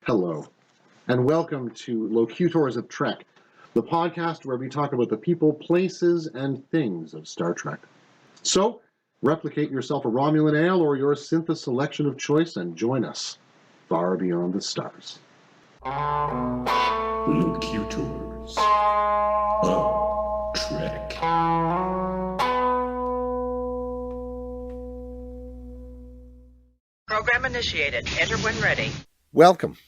Hello, and welcome to Locutors of Trek, the podcast where we talk about the people, places, and things of Star Trek. So, replicate yourself a Romulan ale or your Syntha selection of choice and join us far beyond the stars. Locutors of Trek. Program initiated. Enter when ready. Welcome.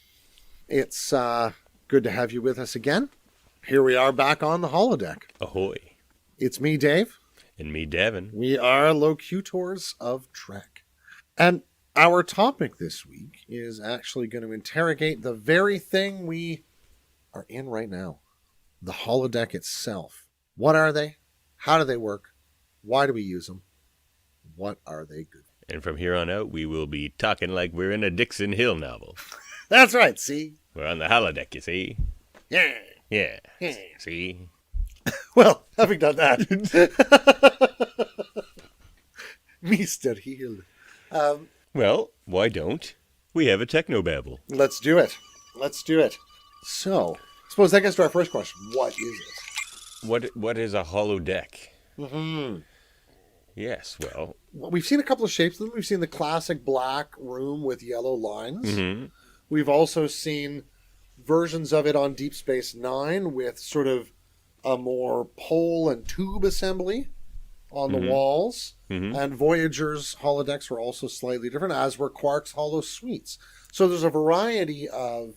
It's good to have you with us again. Here we are back on the Holodeck. Ahoy. It's me, Dave. And me, Davan. We are Locutors of Trek. And our topic this week is actually going to interrogate the very thing we are in right now. The Holodeck itself. What are they? How do they work? Why do we use them? What are they good for? And from here on out, we will be talking like we're in a Dixon Hill novel. That's right, see? We're on the holodeck, you see? Yeah. Yeah. Yeah. See? Well, having done that, Mr. Hill. Well, why don't we have a technobabble? Let's do it. Let's do it. So, I suppose that gets to our first question. What is it? What is a holodeck? Mm-hmm. Yes, well... Well, we've seen a couple of shapes of them. We've seen the classic black room with yellow lines. Mm-hmm. We've also seen versions of it on Deep Space Nine with sort of a more pole and tube assembly on the walls. Mm-hmm. And Voyager's holodecks were also slightly different, as were Quark's holo suites. So there's a variety of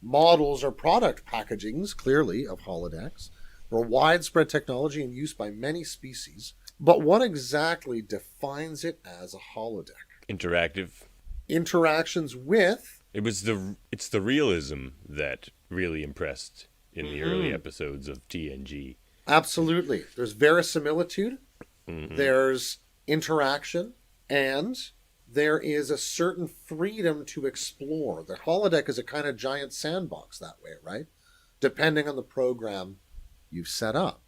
models or product packagings, clearly, of holodecks. They're a widespread technology in use by many species. But what exactly defines it as a holodeck? Interactive. Interactions with... It's the realism that really impressed in the early episodes of TNG. Absolutely. There's verisimilitude, there's interaction, and there is a certain freedom to explore. The holodeck is a kind of giant sandbox that way, right? Depending on the program you've set up.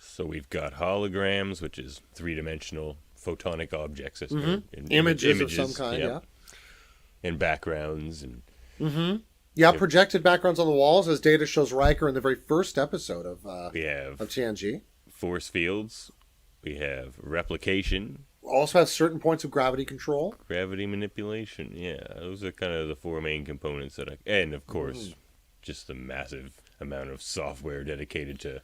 So we've got holograms, which is three-dimensional photonic objects. Images of some kind, yeah. And backgrounds. And Yeah, projected backgrounds on the walls, as Data shows Riker in the very first episode of TNG. Force fields. We have replication. Also has certain points of gravity control. Gravity manipulation. Yeah, those are kind of the four main components and of course, just the massive amount of software dedicated to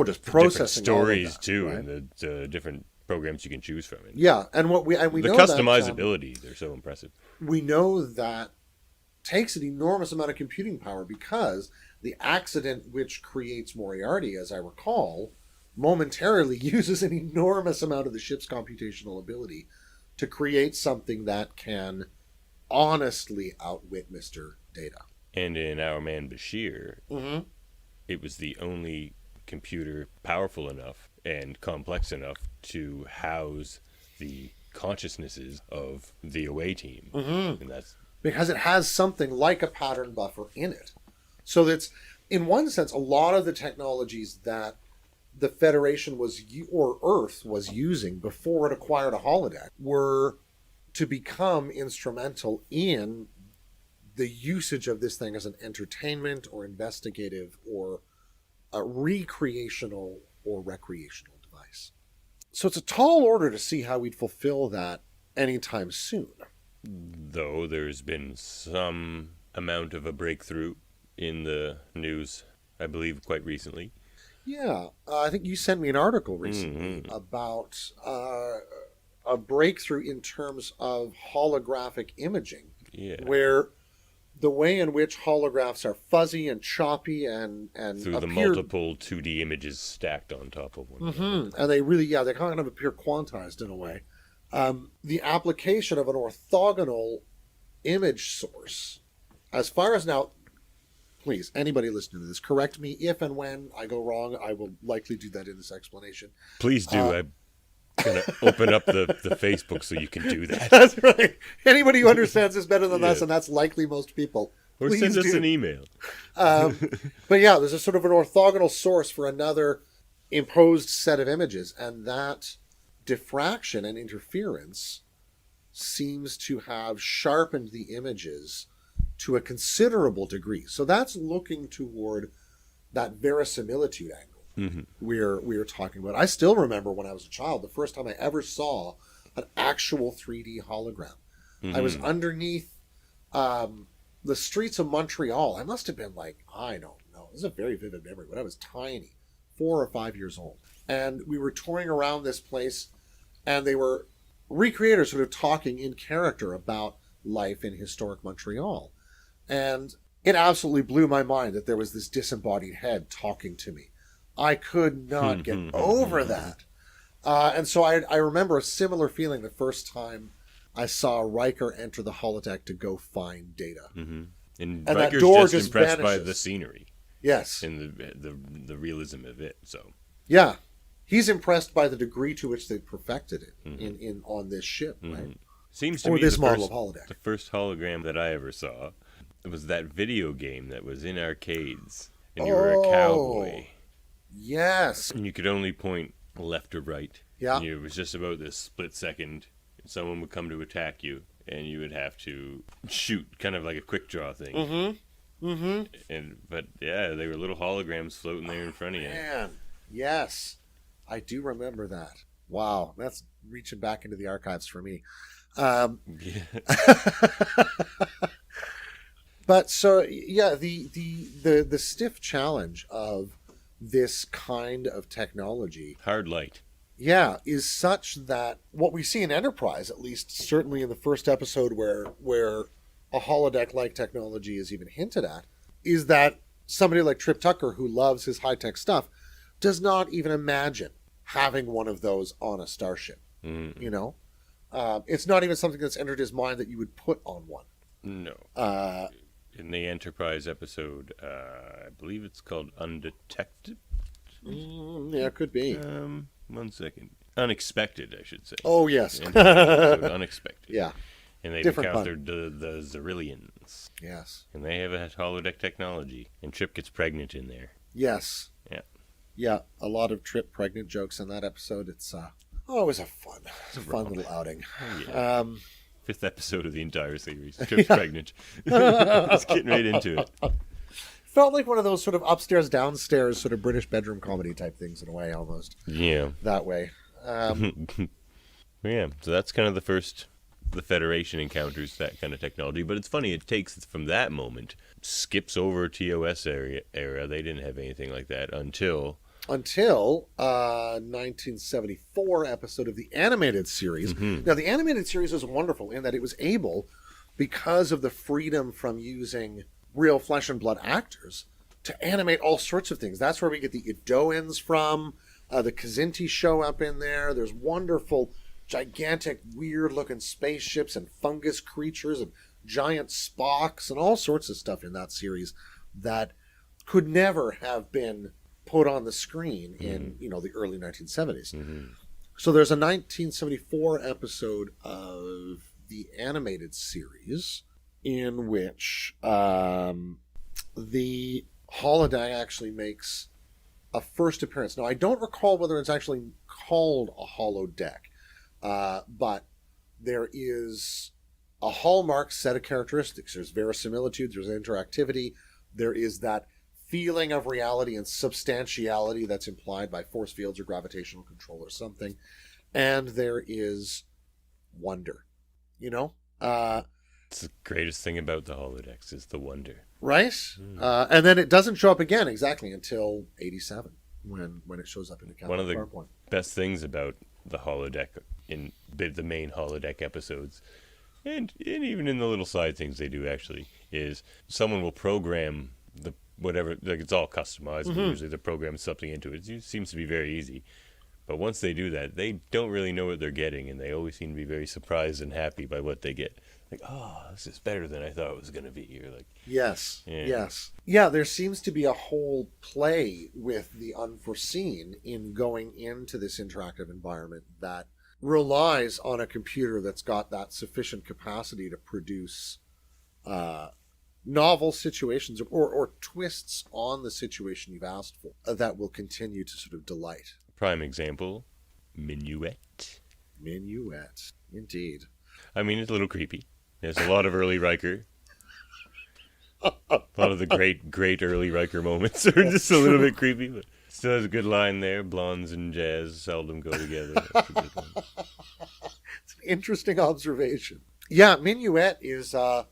just processing stories all of that, too, right? and the different programs you can choose from. Yeah, and we the know customizability, they're so impressive. We know that takes an enormous amount of computing power, because the accident which creates Moriarty, as I recall, momentarily uses an enormous amount of the ship's computational ability to create something that can honestly outwit Mr. Data. And in Our Man Bashir, it was the only computer powerful enough and complex enough to house the consciousnesses of the away team. And that's because it has something like a pattern buffer in it. So that's, in one sense, a lot of the technologies that the Federation or Earth was using before it acquired a holodeck were to become instrumental in the usage of this thing as an entertainment or investigative or a recreational or recreational device. So it's a tall order to see how we'd fulfill that anytime soon. Though there's been some amount of a breakthrough in the news, I believe, quite recently. Yeah, I think you sent me an article recently about a breakthrough in terms of holographic imaging, where the way in which holographs are fuzzy and choppy and through the multiple 2D images stacked on top of one another. And they really, they kind of appear quantized in a way. The application of an orthogonal image source, as far as now, please, anybody listening to this, correct me if and when I go wrong. I will likely do that in this explanation. Please do. I'm going to open up the Facebook so you can do that. That's right. Anybody who understands this better than us, and that's likely most people. Or send us an email. But yeah, there's a sort of an orthogonal source for another imposed set of images, and that diffraction and interference seems to have sharpened the images to a considerable degree. So that's looking toward that verisimilitude angle we're talking about. I still remember when I was a child, the first time I ever saw an actual 3D hologram. I was underneath the streets of Montreal. I must have been like, I don't know. This is a very vivid memory, but I was tiny, 4 or 5 years old. And we were touring around this place, and they were recreators sort of talking in character about life in historic Montreal. And it absolutely blew my mind that there was this disembodied head talking to me. I could not get over that. And so I remember a similar feeling the first time I saw Riker enter the holodeck to go find Data. And that Riker's door just just impressed by vanishes. the scenery Yes. and the realism of it. So Yeah. He's impressed by the degree to which they perfected it in on this ship, right? seems to Or me this the model first, of holodeck. the first hologram that I ever saw was that video game that was in arcades, and you were a cowboy, Yes. and you could only point left or right. Yeah. And it was just about this split second. Someone would come to attack you, and you would have to shoot, kind of like a quick draw thing. But yeah, they were little holograms floating there in front of you. Man, yes. I do remember that. Wow, that's reaching back into the archives for me. Yeah. But so yeah, the stiff challenge of this kind of technology, Hard light. yeah, is such that what we see in Enterprise, at least certainly in the first episode where a holodeck-like technology is even hinted at, is that somebody like Trip Tucker, who loves his high-tech stuff, does not even imagine having one of those on a starship. You know, it's not even something that's entered his mind that you would put on one. No. In the Enterprise episode, I believe it's called Undetected. Yeah, it could be. 1 second. Unexpected, I should say. Oh yes, Episode Unexpected. yeah, And they've Different encountered the Zerillians. yes, And they have a holodeck technology. And Trip gets pregnant in there. yes, Yeah. yeah. A lot of Trip pregnant jokes in that episode. It's it was a fun little outing. Yeah. 5th episode of the entire series. Trip's pregnant. Just getting right into it. Felt like one of those sort of upstairs downstairs sort of British bedroom comedy type things in a way, almost Yeah. that way. Yeah. So that's kind of the Federation encounters that kind of technology. But it's funny, it takes it from that moment, skips over TOS era. They didn't have anything like that until 1974 episode of the animated series. Now, the animated series was wonderful in that it was able, because of the freedom from using real flesh and blood actors, to animate all sorts of things. That's where we get the Idoans from. The Kazinti show up in there. There's wonderful, gigantic, weird-looking spaceships and fungus creatures and giant Spocks and all sorts of stuff in that series that could never have been put on the screen in the early 1970s. So there's a 1974 episode of the animated series in which the holodeck actually makes a first appearance. Now I don't recall whether it's actually called a holodeck, but there is a hallmark set of characteristics. There's verisimilitude, there's interactivity, there is that feeling of reality and substantiality that's implied by force fields or gravitational control or something, and there is wonder. it's the greatest thing about the holodecks is the wonder. Right? And then it doesn't show up again exactly until 87 when it shows up in the One of the PowerPoint. best things about the holodeck in the main holodeck episodes, and even in the little side things they do actually, is someone will program the whatever, like it's all customized. Usually they program something into it. It seems to be very easy. But once they do that, they don't really know what they're getting, and they always seem to be very surprised and happy by what they get. Like, oh, this is better than I thought it was going to be. You're like, Yes. Yeah. Yes. Yeah, there seems to be a whole play with the unforeseen in going into this interactive environment that relies on a computer that's got that sufficient capacity to produce novel situations or twists on the situation you've asked for that will continue to sort of delight. prime example, Minuet. Minuet. Indeed. I mean, it's a little creepy. There's a lot of early Riker. A lot of the great early Riker moments are just a little bit creepy, but still has a good line there. Blondes and jazz seldom go together. That's a good one. It's an interesting observation. Yeah, Minuet is a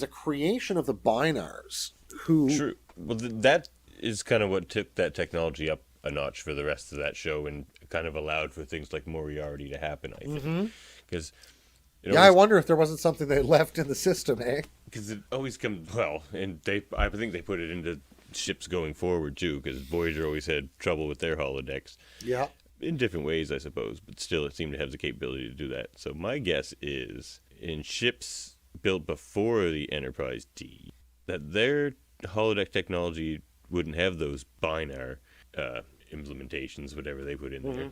creation of the Binars, who... True. Well, that is kind of what took that technology up a notch for the rest of that show and kind of allowed for things like Moriarty to happen, I think. Because... I wonder if there wasn't something they left in the system, eh? Because it always comes... Well, and I think they put it into ships going forward, too, because Voyager always had trouble with their holodecks. Yeah. In different ways, I suppose, but still it seemed to have the capability to do that. So my guess is, in ships built before the Enterprise D, that their holodeck technology wouldn't have those binar implementations, whatever they put in there.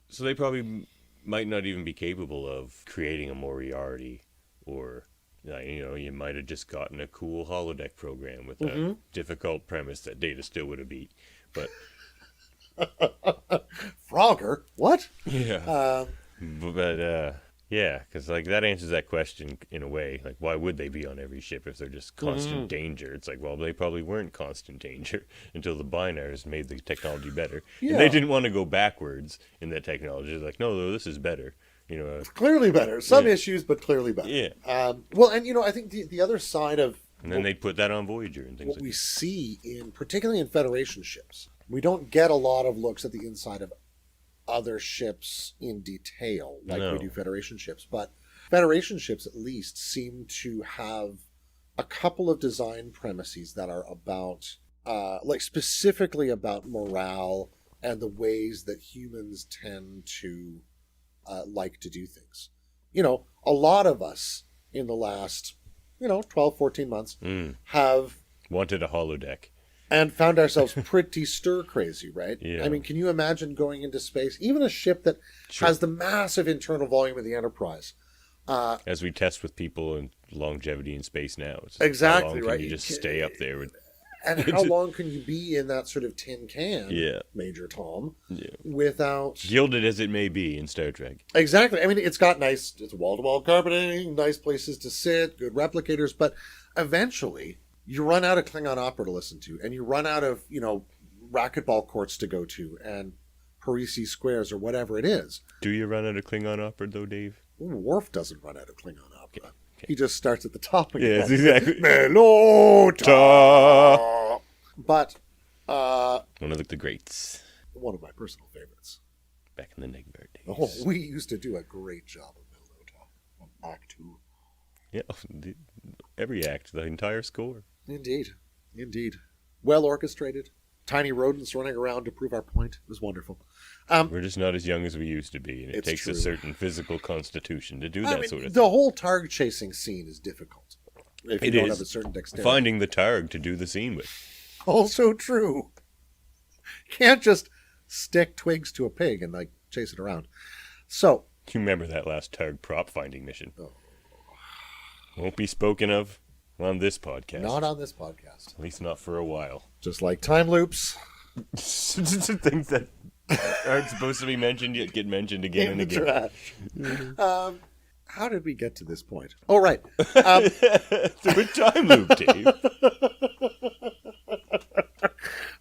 So they probably might not even be capable of creating a Moriarty, or you might have just gotten a cool holodeck program with a difficult premise that Data still would have beat. But Frogger? What? yeah, yeah, because that answers that question in a way. Like, why would they be on every ship if they're just constant danger? It's like, well, they probably weren't constant danger until the binars made the technology better, and they didn't want to go backwards in that technology. They're like, no, this is better. Clearly better. Some issues, but clearly better. Yeah. Well, and I think the other side of and then they put that on Voyager and things what like we that. see particularly in Federation ships, we don't get a lot of looks at the inside of other ships in detail like we do Federation ships, but Federation ships at least seem to have a couple of design premises that are about specifically about morale and the ways that humans tend to like to do things. A lot of us in the last 12, 14 months have wanted a holodeck. And found ourselves pretty stir-crazy, right? Yeah. I mean, can you imagine going into space, even a ship that has the massive internal volume of the Enterprise? As we test with people in longevity in space now. It's exactly, how long right. Can you just stay up there with... And how long can you be in that sort of tin can, Major Tom, without... Gilded as it may be in Star Trek. Exactly. I mean, it's wall-to-wall carpeting, nice places to sit, good replicators, but eventually... you run out of Klingon opera to listen to, and you run out of, racquetball courts to go to, and Parisi squares, or whatever it is. Do you run out of Klingon opera, though, Dave? Ooh, Worf doesn't run out of Klingon opera. Okay. He just starts at the top again. Yes, exactly. Melota! But, one of the greats. one of my personal favorites. Back in the Negvar days. Oh, we used to do a great job of Melota on Act 2. Yeah, every act, the entire score. Indeed. Well orchestrated. Tiny rodents running around to prove our point. It was wonderful. We're just not as young as we used to be, and it takes true. a certain physical constitution to do that sort of thing. The whole targ chasing scene is difficult if you don't have a certain dexterity. Finding the targ to do the scene with. Also true. Can't just stick twigs to a pig and chase it around. So You remember that last targ prop finding mission? Oh. Won't be spoken of on this podcast. Not on this podcast. At least not for a while. Just like time loops. Things that aren't supposed to be mentioned yet get mentioned again and again. Trash. How did we get to this point? Oh, right. Through a time loop, Dave.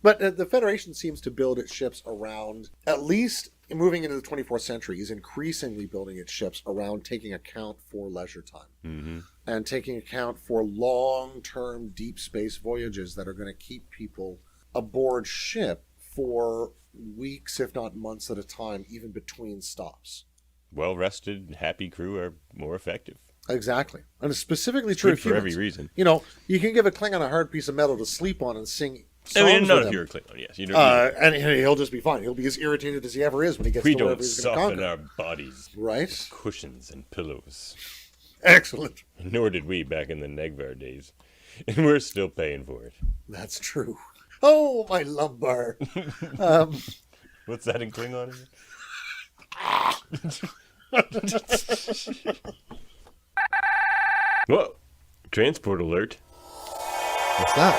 But the Federation seems to build its ships around, at least moving into the 24th century, is increasingly building its ships around taking account for leisure time and taking account for long-term deep space voyages that are going to keep people aboard ship for weeks, if not months at a time, even between stops. Well-rested, happy crew are more effective. Exactly. And it's specifically true of for humans. every reason. You can give a Klingon a hard piece of metal to sleep on and sing songs not with if him. you're a Klingon, yes. You don't and he'll just be fine. He'll be as irritated as he ever is when he gets we to whatever don't he's going to soften conquer. our bodies Right? with cushions and pillows. Excellent. Nor did we back in the Negvar days. And we're still paying for it. That's true. Oh, my lumbar. What's that in Klingon? Whoa! Transport alert. What's that?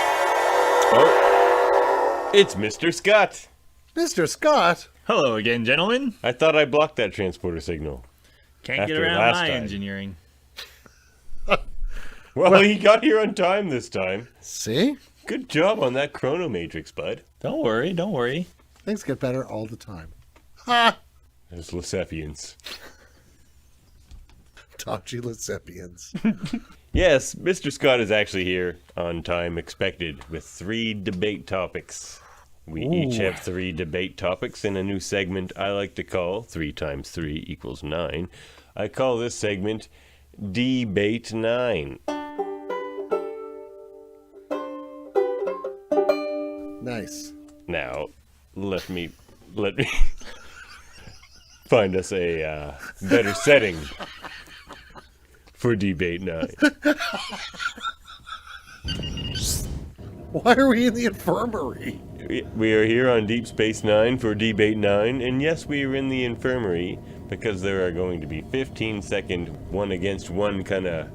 Oh, it's Mr. Scott. Mr. Scott? Hello again, gentlemen. I thought I blocked that transporter signal. Can't After get around last my time. engineering. Well, he got here on time this time. See? Good job on that chronomatrix, bud. Don't worry. Things get better all the time. Ha! There's Lesepians. Dodgy Lesepians. Yes, Mr. Scott is actually here on time expected with 3 debate topics. We each have 3 debate topics in a new segment I like to call 3 times 3 equals 9. I call this segment Debate 9. Nice. Now, let me find us a better setting for Debate 9. Why are we in the infirmary? We are here on Deep Space Nine for Debate 9, and yes, we are in the infirmary because there are going to be 15-second one-against-one kind of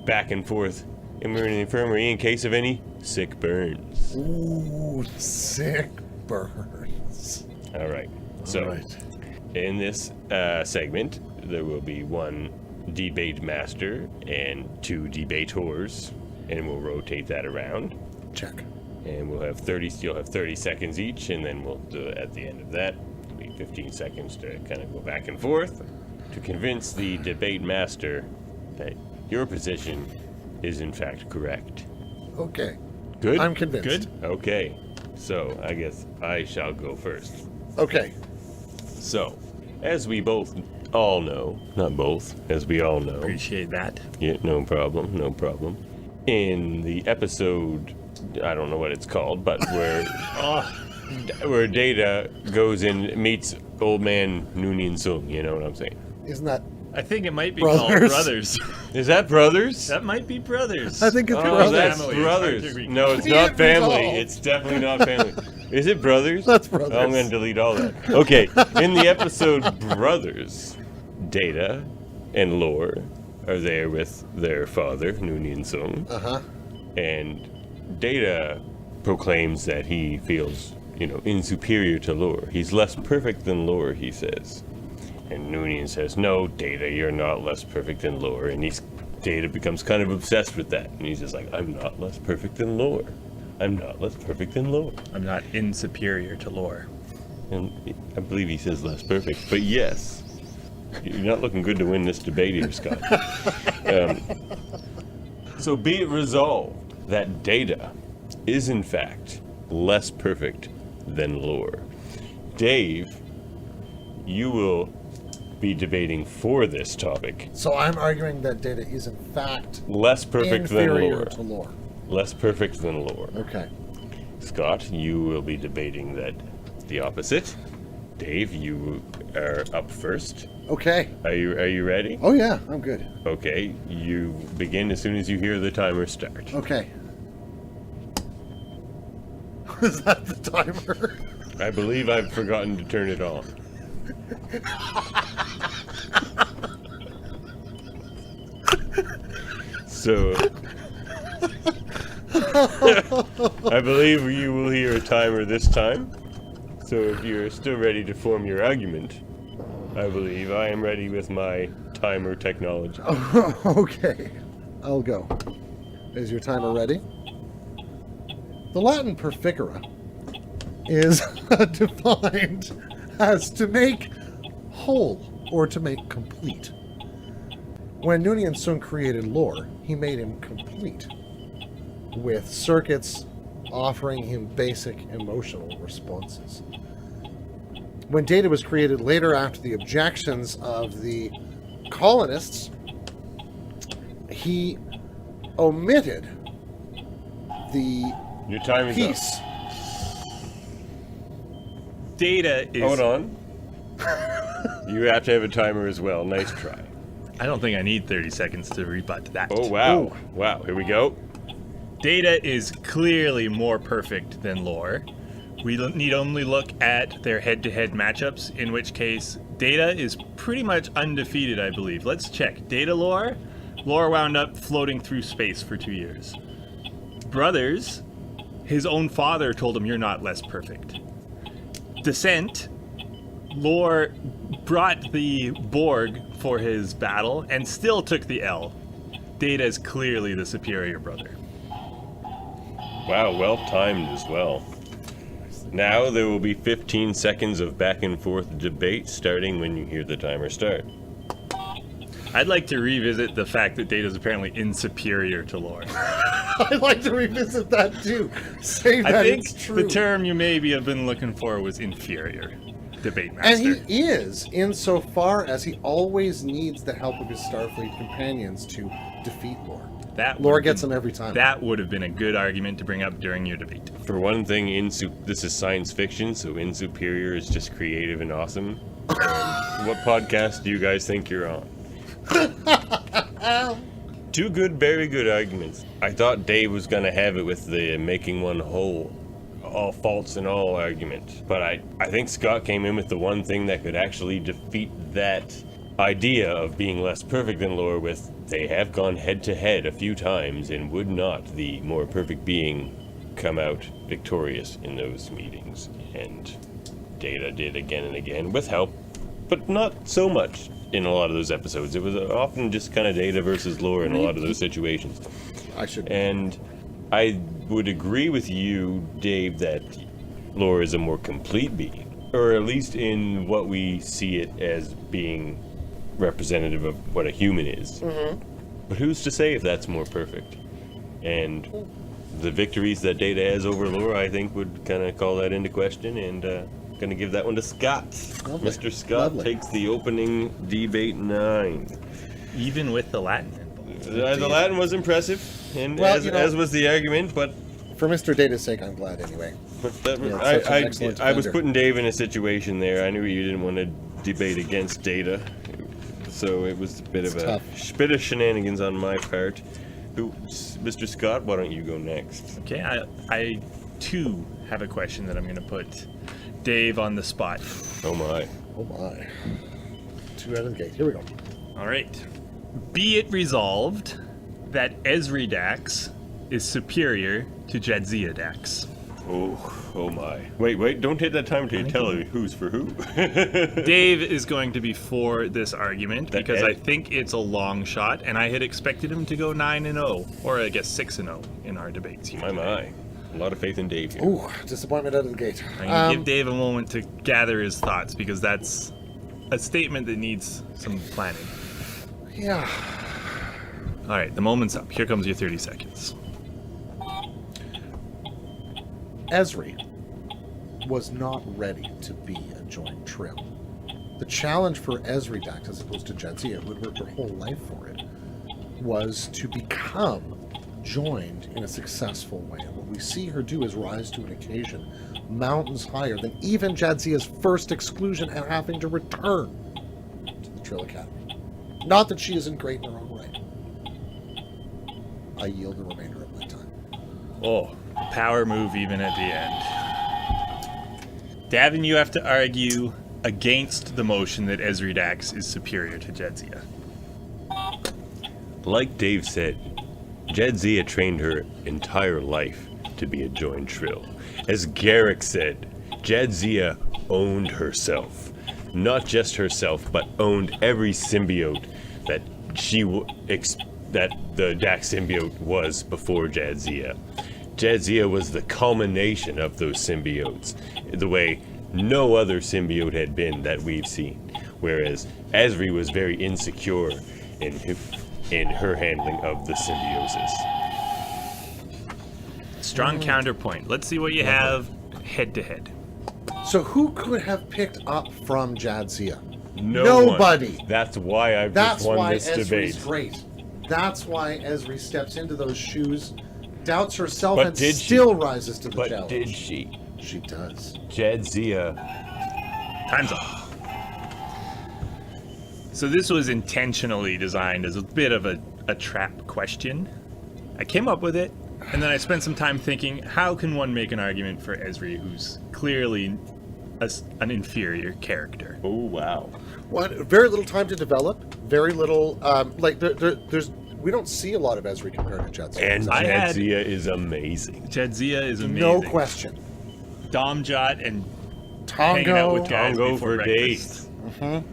back and forth, and we're in the infirmary in case of any sick burns. Ooh, sick burns. All right. So, All right. in this segment, there will be 1 debate master and 2 debaters, and we'll rotate that around. Check. And we'll have 30. You'll have 30 seconds each, and then we'll do it at the end of that. It'll be 15 seconds to kind of go back and forth to convince the debate master that your position is in fact correct. Okay. Good. I'm convinced. Good. Okay. So I guess I shall go first. Okay. So, as we both all know, not both, as we all know. Appreciate that. Yeah, no problem, no problem. In the episode, I don't know what it's called, but where Data goes and meets old man Noonien Sung, you know what I'm saying? Isn't that... I think it might be Brothers? called Brothers. Is that brothers? That might be Brothers. I think it's Oh, brothers. that's Family. It's brothers. hard to No, it's Can't not family. resolve. It's definitely not family. Is it brothers? That's brothers. Oh, I'm going to delete all that. Okay, in the episode Brothers, Data and Lore are there with their father, Noonien Sung. Uh-huh. And Data proclaims that he feels, insuperior to Lore. He's less perfect than Lore, he says. And Noonien says, no, Data, you're not less perfect than Lore. And Data becomes kind of obsessed with that. And he's just like, I'm not less perfect than Lore. I'm not less perfect than Lore. I'm not insuperior to Lore. And I believe he says less perfect. But yes, you're not looking good to win this debate here, Scott. So be it resolved that Data is in fact less perfect than Lore. Dave, you will be debating for this topic. So I'm arguing that Data is in fact Less perfect than inferior Lore. to Lore. Less perfect than Lore. Okay. Scott, you will be debating that the opposite. Dave, you are up first. Okay. Are you ready? Oh yeah, I'm good. Okay, you begin as soon as you hear the timer start. Okay. Is that the timer? I believe I've forgotten to turn it on. So, I believe you will hear a timer this time. So if you're still ready to form your argument, I believe I am ready with my timer technology. Okay. I'll go. Is your timer ready? The Latin perficere is defined as to make whole or to make complete. When Noonien Sung created Lore, he made him complete, with circuits offering him basic emotional responses. When Data was created later after the objections of the colonists, he omitted the Your time is piece. Data is... up. Hold on. You have to have a timer as well. Nice try. I don't think I need 30 seconds to rebut that. Oh, wow. Ooh. Wow, here we go. Data is clearly more perfect than Lore. We need only look at their head-to-head matchups, in which case Data is pretty much undefeated, I believe. Let's check. Data Lore. Lore wound up floating through space for 2 years. Brothers, his own father told him, you're not less perfect. Descent, Lore brought the Borg for his battle and still took the L. Data is clearly the superior brother. Wow, well timed as well. Now there will be 15 seconds of back and forth debate starting when you hear the timer start. I'd like to revisit the fact that Data is apparently insuperior to Lore. I'd like to revisit that too. Say that I think it's true. the term you maybe have been looking for was inferior. Debate master. And he is, insofar as he always needs the help of his Starfleet companions to defeat Lore. Lore gets him every time. That would have been a good argument to bring up during your debate. For one thing, this is science fiction, so Insuperior is just creative and awesome. And what podcast do you guys think you're on? Two good, very good arguments. I thought Dave was going to have it with the making one whole, all faults and all argument. But I think Scott came in with the one thing that could actually defeat that idea of being less perfect than Lore with they have gone head to head a few times, and would not the more perfect being come out victorious in those meetings? And Data did again and again with help, but not so much in a lot of those episodes. It was often just kind of Data versus Lore in a lot of those situations. And I would agree with you, Dave, that Lore is a more complete being, or at least in what we see it as being representative of what a human is. But who's to say if that's more perfect? And the victories that Data has over Lore, I think, would kind of call that into question, and going to give that one to Scott. Lovely. Mr. Scott takes the opening debate 9. Even with the Latin. The Latin was impressive, and Well, as was the argument, but for Mr. Data's sake, I'm glad anyway. I was putting Dave in a situation there. I knew you didn't want to debate against Data, so it was a bit of bit of shenanigans on my part. Mr. Scott, why don't you go next? Okay, I too have a question that I'm going to put Dave on the spot. Oh my. Oh my. 2 out of the gate. Here we go. All right. Be it resolved that Ezri Dax is superior to Jadzia Dax. Oh my. Wait, don't hit that time till you tell me who's for who. Dave is going to be for this argument because I think it's a long shot, and I had expected him to go 9-0, or I guess 6-0 in our debates here. My. A lot of faith in Dave here. Ooh, disappointment out of the gate. I'm going to give Dave a moment to gather his thoughts, because that's a statement that needs some planning. Yeah. All right, the moment's up. Here comes your 30 seconds. Ezri was not ready to be a joint trill. The challenge for Ezri Dax, as opposed to Jadzia, who had worked her whole life for it, was to become joined in a successful way. And what we see her do is rise to an occasion mountains higher than even Jadzia's first exclusion and having to return to the Trill Academy. Not that she isn't great in her own right. I yield the remainder of my time. Oh, power move even at the end. Davan, you have to argue against the motion that Ezri Dax is superior to Jadzia. Like Dave said, Jadzia trained her entire life to be a joined trill. As Garrick said, Jadzia owned herself. Not just herself, but owned every symbiote that that the Dax symbiote was before Jadzia. Jadzia was the culmination of those symbiotes, the way no other symbiote had been that we've seen. Whereas Ezri was very insecure in her handling of the symbiosis. Strong counterpoint. Let's see what you have head to head. So who could have picked up from Jadzia? Nobody. One. That's why I've That's just won why this Ezri's debate. great. That's why Ezri steps into those shoes, doubts herself, But and did she? still rises to the But challenge. did she? She does. Jadzia. Time's up. So this was intentionally designed as a bit of a trap question. I came up with it, and then I spent some time thinking, how can one make an argument for Ezri, who's clearly an inferior character? Oh, wow. What? Very little time to develop. Very little. There's. We don't see a lot of Ezri compared to Jadzia. And Jadzia is amazing. Jadzia is amazing. No question. Domjot and hanging out with guys Tongo before for breakfast. days.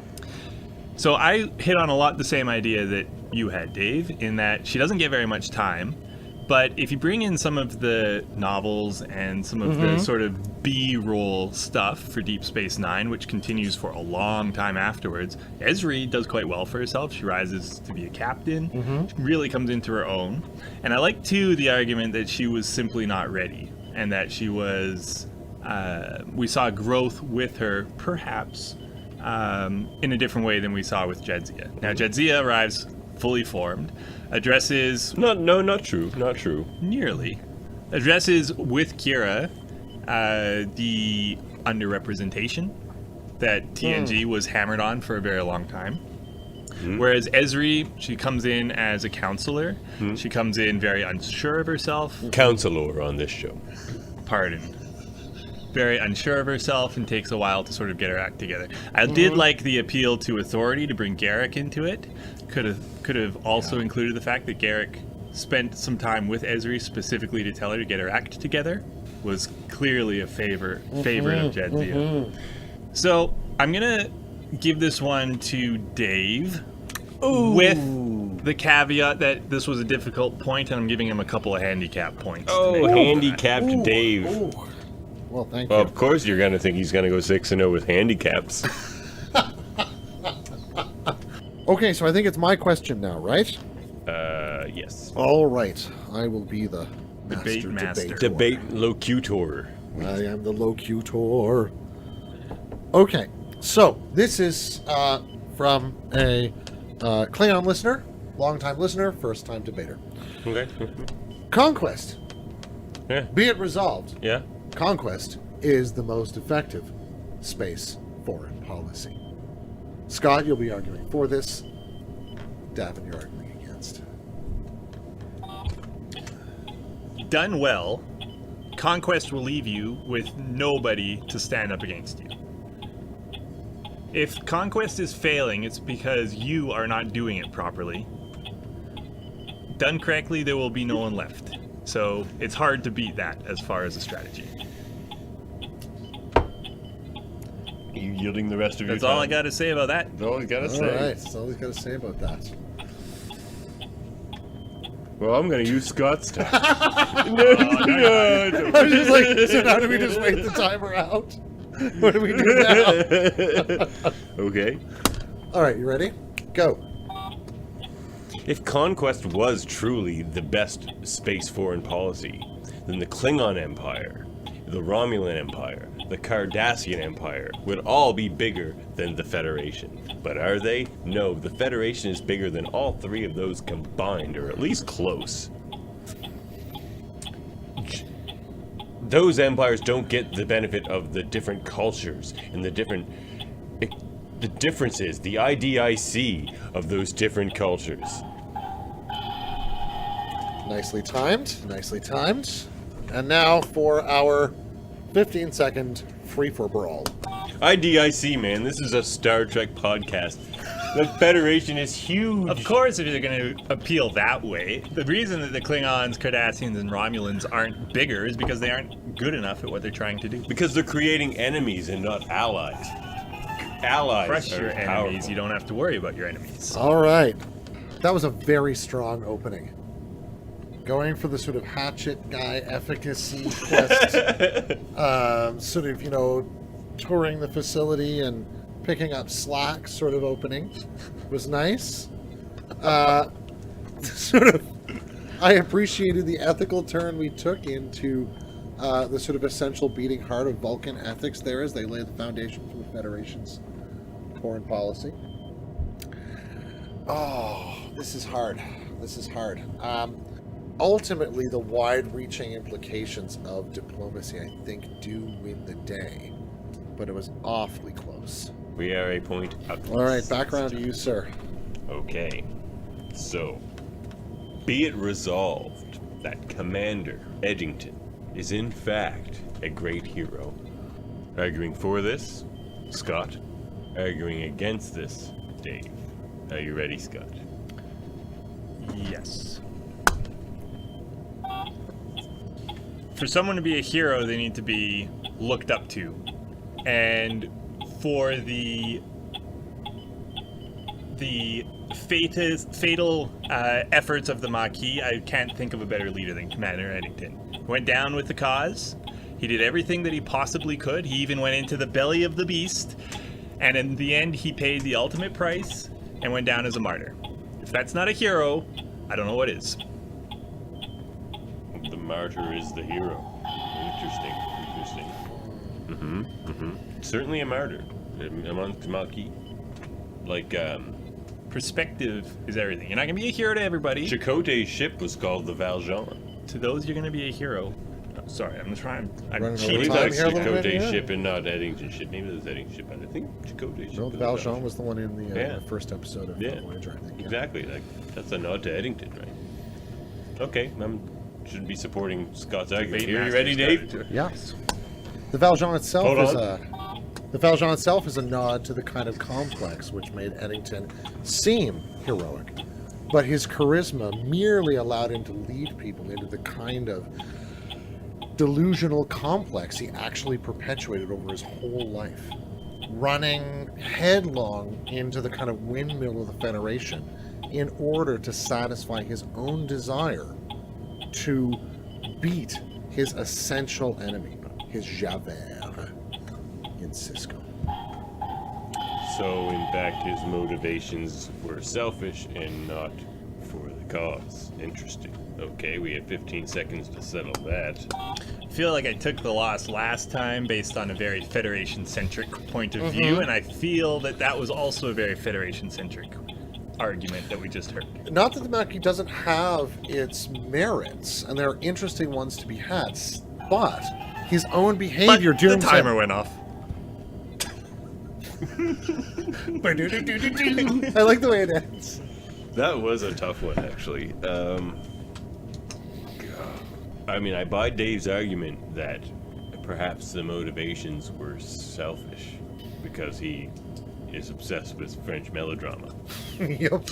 So I hit on a lot the same idea that you had, Dave, in that she doesn't get very much time. But if you bring in some of the novels and some of the sort of B-roll stuff for Deep Space Nine, which continues for a long time afterwards, Ezri does quite well for herself. She rises to be a captain. She really comes into her own. And I like, too, the argument that she was simply not ready and that she was... we saw growth with her, perhaps, in a different way than we saw with Jadzia. Now, Jadzia arrives fully formed, addresses... Not true. Nearly. Addresses with Kira the underrepresentation that TNG was hammered on for a very long time. Whereas Ezri, she comes in as a counselor. She comes in very unsure of herself. Counselor on this show. Pardon. Very unsure of herself and takes a while to sort of get her act together. I did like the appeal to authority to bring Garrick into it. Could have also included the fact that Garrick spent some time with Ezri specifically to tell her to get her act together. Was clearly a favorite of Jadzia. So I'm gonna give this one to Dave. With the caveat that this was a difficult point and I'm giving him a couple of handicap points. Handicapped Dave. Well, thank Well, you. of course you're going to think he's going to go 6-0 with handicaps. Okay, so I think it's my question now, right? Yes. All right. I will be the Debate master. Debate locutor. I am the locutor. Okay, so this is from a Klingon listener, long-time listener, first-time debater. Okay. Conquest. Yeah. Be it resolved. Yeah. Conquest is the most effective space foreign policy. Scott, you'll be arguing for this. Davan, you're arguing against. Done well, Conquest will leave you with nobody to stand up against you. If Conquest is failing, it's because you are not doing it properly. Done correctly, there will be no one left. So it's hard to beat that as far as a strategy. You yielding the rest of your That's time? all I got to say about that. That's all you got to All say. right, that's all he's got to say about that. Well, I'm going to use Scott's time. No. I'm just like, so now do we just wait the timer out? What do we do now? Okay. All right, you ready? Go. If Conquest was truly the best space foreign policy, then the Klingon Empire, the Romulan Empire, the Cardassian Empire would all be bigger than the Federation. But are they? No, the Federation is bigger than all three of those combined, or at least close. Those empires don't get the benefit of the different cultures and the differences, the IDIC of those different cultures. Nicely timed. Nicely timed. And now for our 15-second free-for-brawl. IDIC, man, this is a Star Trek podcast. The Federation is huge. Of course, if you're going to appeal that way, the reason that the Klingons, Cardassians, and Romulans aren't bigger is because they aren't good enough at what they're trying to do. Because they're creating enemies and not allies. Allies Crush are your enemies, powerful. you don't have to worry about your enemies. All right. That was a very strong opening. Going for the sort of hatchet guy efficacy quest. Sort of, touring the facility and picking up slack sort of opening was nice. Sort of, I appreciated the ethical turn we took into the sort of essential beating heart of Vulcan ethics there as they lay the foundation for the Federation's foreign policy. Oh, this is hard. Ultimately, the wide-reaching implications of diplomacy, I think, do win the day. But it was awfully close. We are a point up. All right, back around to you, sir. Okay. So, be it resolved that Commander Edgington is in fact a great hero. Arguing for this, Scott. Arguing against this, Dave. Are you ready, Scott? Yes. For someone to be a hero, they need to be looked up to. And for the fatal efforts of the Maquis, I can't think of a better leader than Commander Eddington. Went down with the cause. He did everything that he possibly could. He even went into the belly of the beast. And in the end, he paid the ultimate price and went down as a martyr. If that's not a hero, I don't know what is. The martyr is the hero. Interesting. Certainly a martyr amongst Maquis. Like, Perspective is everything. You're not going to be a hero to everybody. Chakotay's ship was called the Valjean. To those, you're going to be a hero. Oh, sorry, I'm trying. I'm Running cheating. over time That's here a little bit, Chakotay's yeah. ship and not Eddington's ship. Maybe it was Eddington's ship, but I think Chakotay's ship No, was the Valjean was the one in the Yeah. first episode of Yeah. Voyager, I think. Yeah. Exactly. Like, that's a nod to Eddington, right? Okay, I shouldn't be supporting Scott's argument. Fate Here, you Master's ready, got Dave? it, too. Yeah. The Valjean itself Hold is on. the Valjean itself is a nod to the kind of complex which made Eddington seem heroic, but his charisma merely allowed him to lead people into the kind of delusional complex he actually perpetuated over his whole life, running headlong into the kind of windmill of the Federation in order to satisfy his own desire to beat his essential enemy, his Javert in Cisco. So, in fact, his motivations were selfish and not for the cause. Interesting. Okay, we have 15 seconds to settle that. I feel like I took the loss last time based on a very Federation-centric point of view, and I feel that that was also a very Federation-centric argument that we just heard. Not that the Maquis doesn't have its merits, and there are interesting ones to be had, but his own behavior But the dooms timer him. went off. I like the way it ends. That was a tough one, actually. I mean, I buy Dave's argument that perhaps the motivations were selfish because he is obsessed with French melodrama. Yep.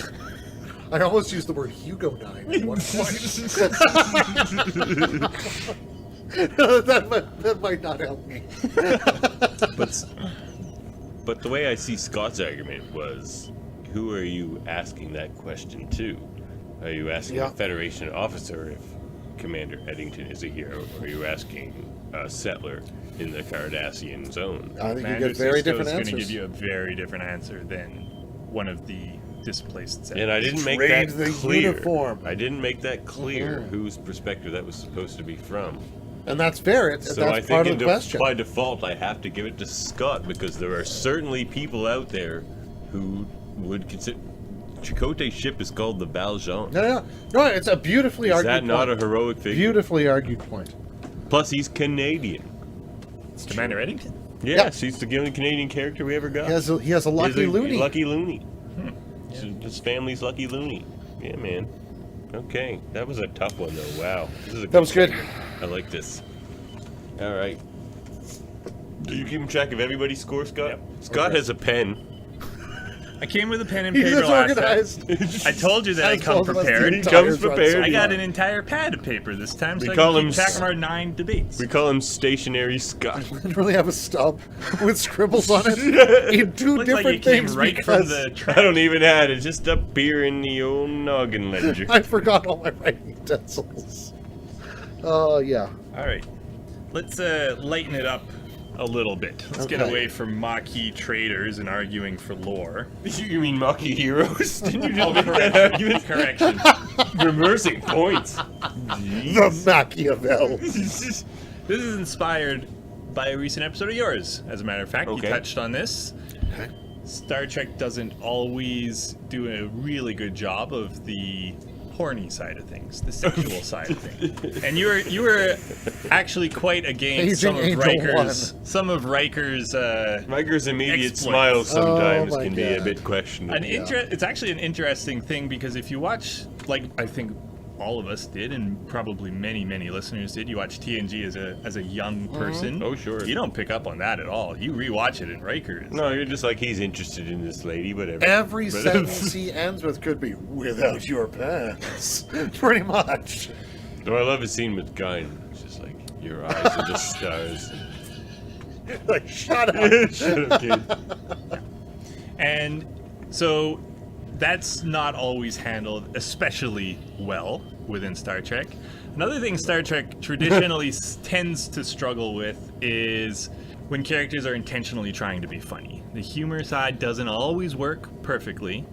I almost used the word Hugo-9 at one point. that might not help me. But the way I see Scott's argument was, who are you asking that question to? Are you asking Yeah. a Federation officer if Commander Eddington is a hero, or are you asking a settler in the Cardassian zone? I think you Commander get very Cisco different is going to answers. give you a very different answer than one of the displaced settlers. And I didn't make Trade that the clear. uniform. I didn't make that clear whose perspective that was supposed to be from. And that's fair. So I That's part think of the question. by default I have to give it to Scott because there are certainly people out there who would consider Chakotay's ship is called the Valjean. No, it's a beautifully Is argued that not a point. heroic figure? Beautifully argued point. Plus he's Canadian. It's Commander Eddington. Yes, he's the only Canadian character we ever got. He has a lucky He's a loony. Lucky loony. His family's lucky loony. Yeah, man. Okay, that was a tough one though. Wow, this is a That was good. segment. I like this. All right. Do you keep track of everybody's score, Scott? Yep. Scott has a pen. I came with a pen and He's paper last time. organized. I told you that I As come well as the prepared. entire comes prepared. run. I got an entire pad of paper this time, so We I call can him keep track s- of our 9 debates. We call him Stationary Scott. Literally have a stub with scribbles on it in two Looks like different it came things right from because the I track. don't even have it. It's just up here in the old noggin ledger. I forgot all my writing utensils. Oh, yeah. All right, let's lighten it up a little bit. Let's get Okay. away from Maquis traders and arguing for lore. You mean Maquis heroes? Didn't you just make that argument? Correction. Reversing points. The Machiavel. This is inspired by a recent episode of yours. As a matter of fact, Okay. you touched on this. Okay. Star Trek doesn't always do a really good job of the horny side of things, the sexual side of things. And you were actually quite against Aging Angel some of Riker's Riker's immediate Exploits. smile sometimes Oh my can be a God. bit questionable. It's actually an interesting thing because if you watch, like I think all of us did, and probably many listeners did, you watch TNG as a young person. Oh, sure. You don't pick up on that at all. You rewatch it in Riker's. No, you're just like, he's interested in this lady, whatever. Every But- sentence he ends with could be, without your pants. Pretty much. No, I love his scene with Guy. It's just like, your eyes are the stars. Like, shut up. Shut up, kid. And so that's not always handled especially well within Star Trek. Another thing Star Trek traditionally tends to struggle with is when characters are intentionally trying to be funny. The humor side doesn't always work perfectly.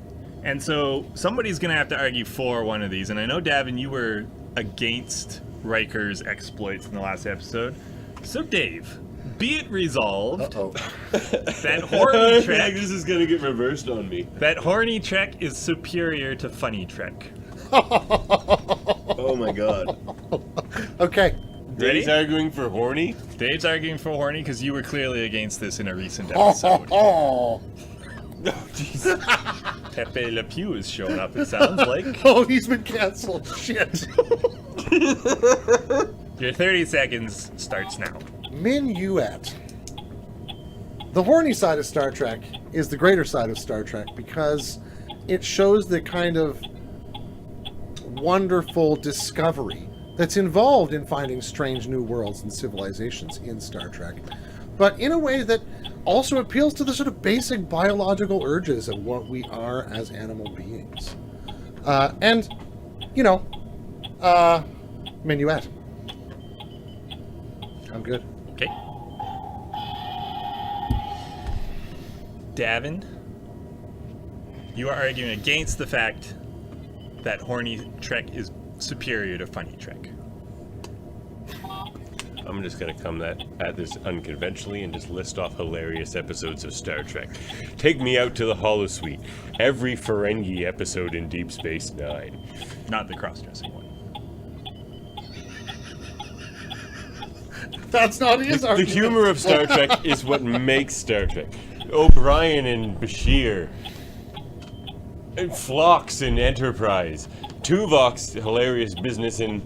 And so somebody's going to have to argue for one of these. And I know, Davan, you were against Riker's exploits in the last episode. So, Dave, be it resolved that horny Trek... This is going to get reversed on me. That horny Trek is superior to funny Trek. Oh my god. Okay. Dave's arguing for horny? Dave's arguing for horny because you were clearly against this in a recent episode. Oh, Jeez. Pepe Le Pew is showing up, it sounds like. oh, he's been canceled. Shit. Your 30 seconds starts now. Minuet. The horny side of Star Trek is the greater side of Star Trek because it shows the kind of wonderful discovery that's involved in finding strange new worlds and civilizations in Star Trek, but in a way that also appeals to the sort of basic biological urges of what we are as animal beings. And, you know, Minuet. I'm good. Okay. Davan, you are arguing against the fact that horny Trek is superior to funny Trek. I'm just going to come at this unconventionally and just list off hilarious episodes of Star Trek. Take me out to the Holosuite. Every Ferengi episode in Deep Space Nine. Not the cross-dressing one. That's not his The argument. humor of Star Trek is what makes Star Trek. O'Brien and Bashir. And Phlox in Enterprise. Tuvok's hilarious business in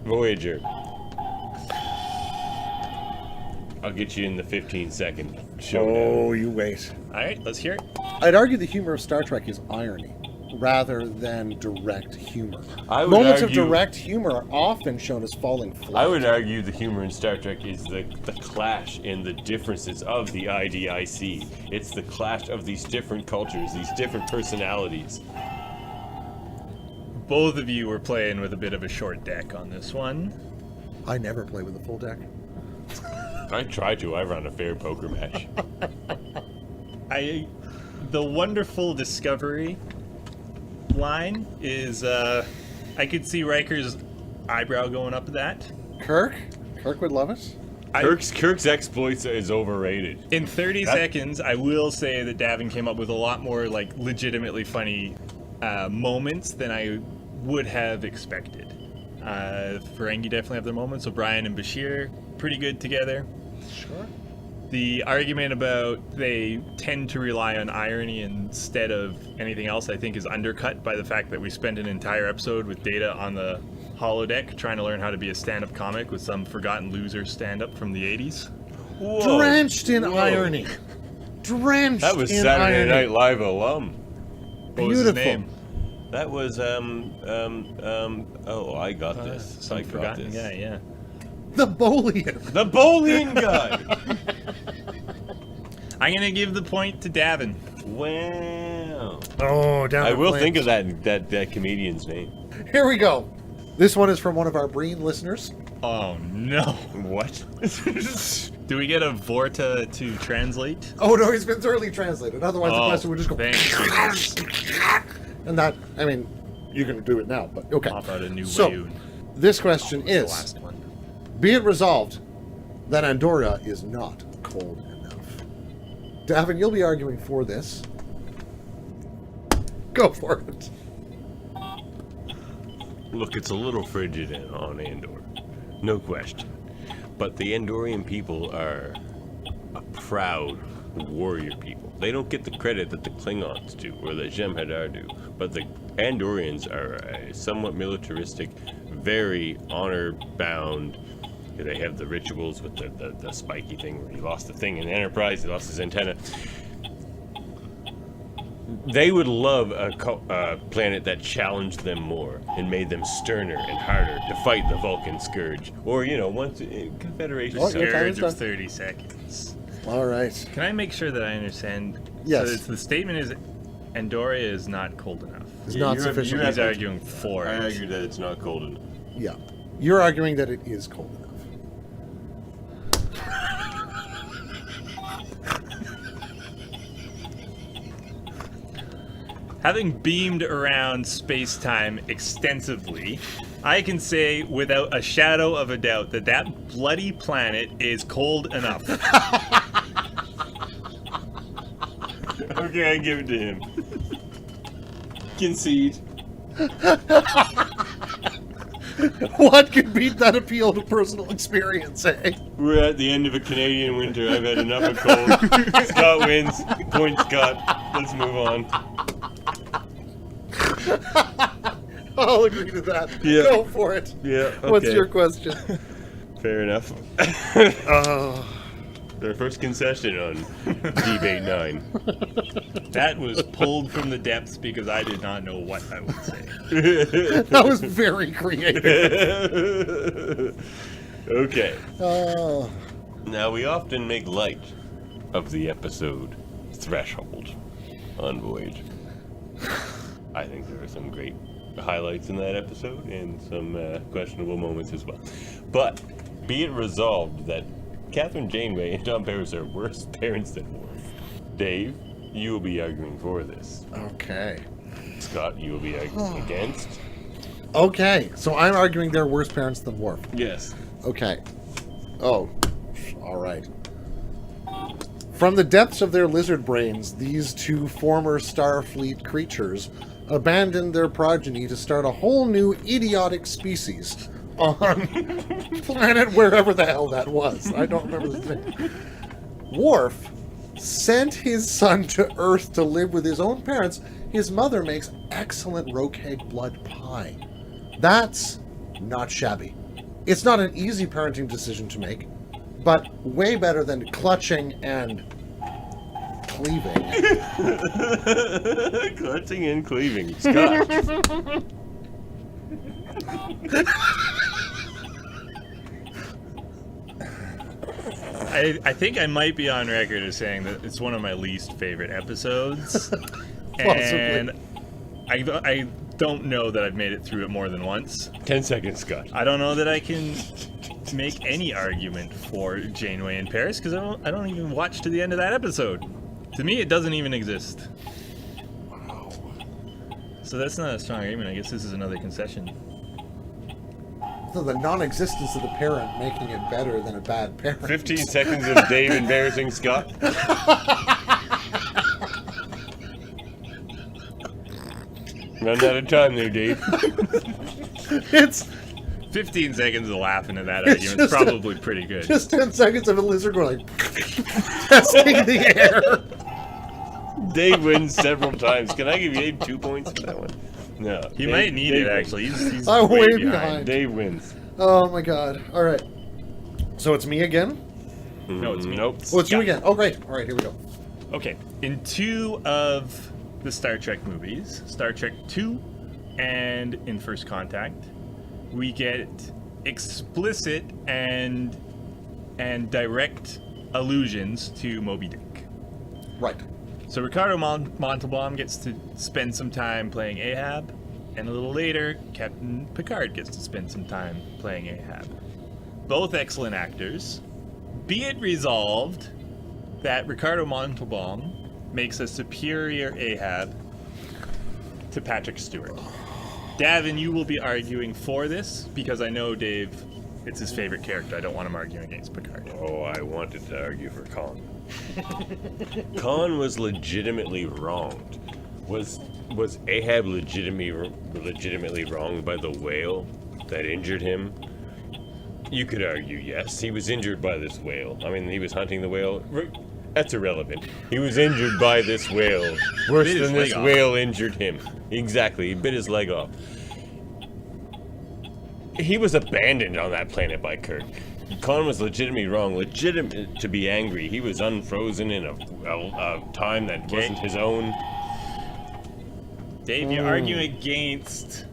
Voyager. I'll get you in the 15-second showdown. Oh, you wait. All right, let's hear it. I'd argue the humor of Star Trek is irony rather than direct humor. I would Moments argue- of direct humor are often shown as falling flat. I would argue the humor in Star Trek is the clash in the differences of the IDIC. It's the clash of these different cultures, these different personalities. Both of you were playing with a bit of a short deck on this one. I never play with a full deck. I try to. I run a fair poker match. The wonderful discovery line is, I could see Riker's eyebrow going up at that. Kirk would love it. Kirk's exploits is overrated. In 30 seconds, I will say that Davan came up with a lot more, like, legitimately funny moments than I would have expected. Ferengi definitely have their moments. O'Brien and Bashir, pretty good together. Sure. The argument about they tend to rely on irony instead of anything else, I think, is undercut by the fact that we spent an entire episode with Data on the holodeck trying to learn how to be a stand-up comic with some forgotten loser stand-up from the 80s. Whoa. Drenched in irony. Drenched That was in Saturday irony. Night Live alum. What was his Beautiful. name? That was oh, I got this. Some I got forgotten this. guy, yeah. The Bolian. The bowling guy. I'm gonna give the point to Davan. Wow. Oh, down. I the will flames. think of that comedian's name. Here we go. This one is from one of our Breen listeners. Oh no. What? Do we get a Vorta to translate? Oh no, he's been thoroughly translated. Otherwise, the question would just go. Thanks. And that, I mean, you can do it now, but okay. Pop out a new So, Wayun. this question The is: last one. be it resolved that Andoria is not cold enough. Davan, you'll be arguing for this. Go for it. Look, it's a little frigid on Andor, no question. But the Andorian people are a proud warrior people. They don't get the credit that the Klingons do or that Jem'Hadar do. But the Andorians are a somewhat militaristic, very honor-bound. They have the rituals with the spiky thing where he lost the thing in Enterprise, he lost his antenna. They would love a planet that challenged them more and made them sterner and harder to fight the Vulcan scourge. Or, you know, once Confederation. Oh, your time is Scourge of done. 30 seconds. All right. Can I make sure that I understand? Yes. So the statement is Andoria is not cold enough. It's not sufficient. He's arguing for I it. argue that it's not cold enough. Yeah. You're arguing that it is cold enough. Having beamed around space-time extensively, I can say without a shadow of a doubt that that bloody planet is cold enough. Okay, I give it to him. Concede. What could beat that appeal to personal experience, eh? We're at the end of a Canadian winter. I've had enough of cold. Scott wins. Point Scott. Let's move on. I'll agree to that. Yeah. Go for it. Yeah. Okay. What's your question? Fair enough. Their first concession on Debate 9. That was pulled from the depths because I did not know what I would say. That was very creative. Okay. Oh. Now, we often make light of the episode Threshold on Voyage. I think there are some great highlights in that episode and some questionable moments as well. But be it resolved that Catherine Janeway and Tom Paris are worse parents than Worf. Dave, you will be arguing for this. Okay. Scott, you will be arguing against. Okay, so I'm arguing they're worse parents than Worf. Yes. Okay. Oh, all right. From the depths of their lizard brains, these two former Starfleet creatures abandoned their progeny to start a whole new idiotic species on planet wherever the hell that was. I don't remember the name. Worf sent his son to Earth to live with his own parents. His mother makes excellent roquette blood pie. That's not shabby. It's not an easy parenting decision to make, but way better than clutching and cleaving. Clutching and cleaving. Scott. I think I might be on record as saying that it's one of my least favorite episodes. And I don't know that I've made it through it more than once. 10 seconds, Scott. I don't know that I can make any argument for Janeway in Paris because I don't even watch to the end of that episode. To me, it doesn't even exist. Wow. So that's not a strong argument. I guess this is another concession. So the non-existence of the parent making it better than a bad parent. 15 seconds of Dave embarrassing Scott. Run out of time there, Dave. It's 15 seconds of laughing at that It's argument is just probably pretty good. just 10 seconds of a lizard going like testing the air. Dave wins several times. Can I give Dave 2 points for that one? No. He Dave- might need Dave it, wins. actually. He's I'm way way behind. behind. Dave wins. Oh my god. All right. So it's me again? No, it's me. Nope. Oh, it's you Yeah. again. Oh, great. All right, here we go. Okay, in 2 of the Star Trek movies, Star Trek 2 and in First Contact, we get explicit and direct allusions to Moby Dick. Right. So Ricardo Montalban gets to spend some time playing Ahab, and a little later, Captain Picard gets to spend some time playing Ahab. Both excellent actors. Be it resolved that Ricardo Montalban makes a superior Ahab to Patrick Stewart. Davan, you will be arguing for this because I know Dave, it's his favorite character. I don't want him arguing against Picard. Oh, I wanted to argue for Khan. Khan was legitimately wronged. Was Ahab legitimately wronged by the whale that injured him? You could argue yes. He was injured by this whale. I mean, he was hunting the whale. That's irrelevant. He was injured by this whale. Worse Bit his than this leg off. whale injured him. Exactly. He bit his leg off. He was abandoned on that planet by Kirk. Khan was legitimately wrong. Legitimate to be angry. He was unfrozen in a time that wasn't his own. Dave, you're arguing against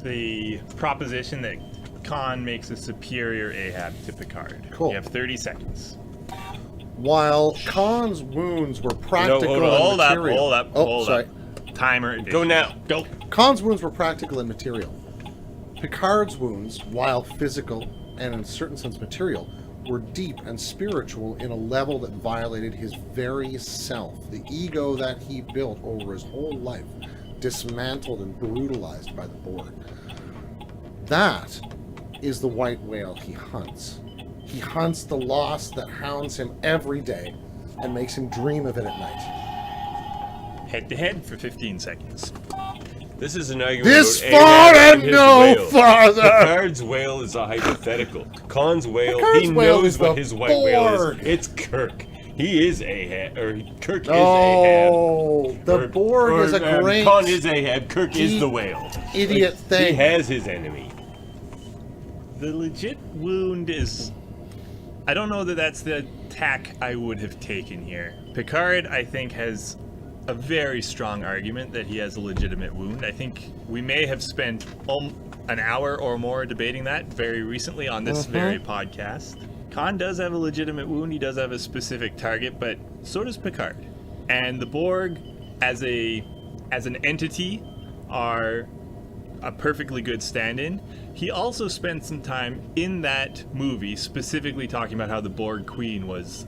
the proposition that Khan makes a superior Ahab to Picard. Cool. You have 30 seconds. While Khan's wounds were practical and Hold material. up. Timer. Go now. Go. Khan's wounds were practical and material. Picard's wounds, while physical and in a certain sense material, were deep and spiritual in a level that violated his very self, the ego that he built over his whole life, dismantled and brutalized by the Borg. That is the white whale he hunts. He hunts the loss that hounds him every day and makes him dream of it at night. Head to head for 15 seconds. This is an argument This about far Ahab and his no whale. farther! Picard's whale is a hypothetical. Khan's whale, Picard's he whale knows is what the his white whale Borg. is. It's Kirk. He is Ahab, or Kirk is Ahab. Oh, the Borg is a great Khan is Ahab, Kirk is the whale. idiot thing. He has his enemy. The legit wound is... I don't know that that's the tack I would have taken here. Picard, I think, has a very strong argument that he has a legitimate wound. I think we may have spent an hour or more debating that very recently on this very podcast. Khan does have a legitimate wound. He does have a specific target, but so does Picard. And the Borg, as an entity, are a perfectly good stand-in. He also spent some time in that movie specifically talking about how the Borg Queen was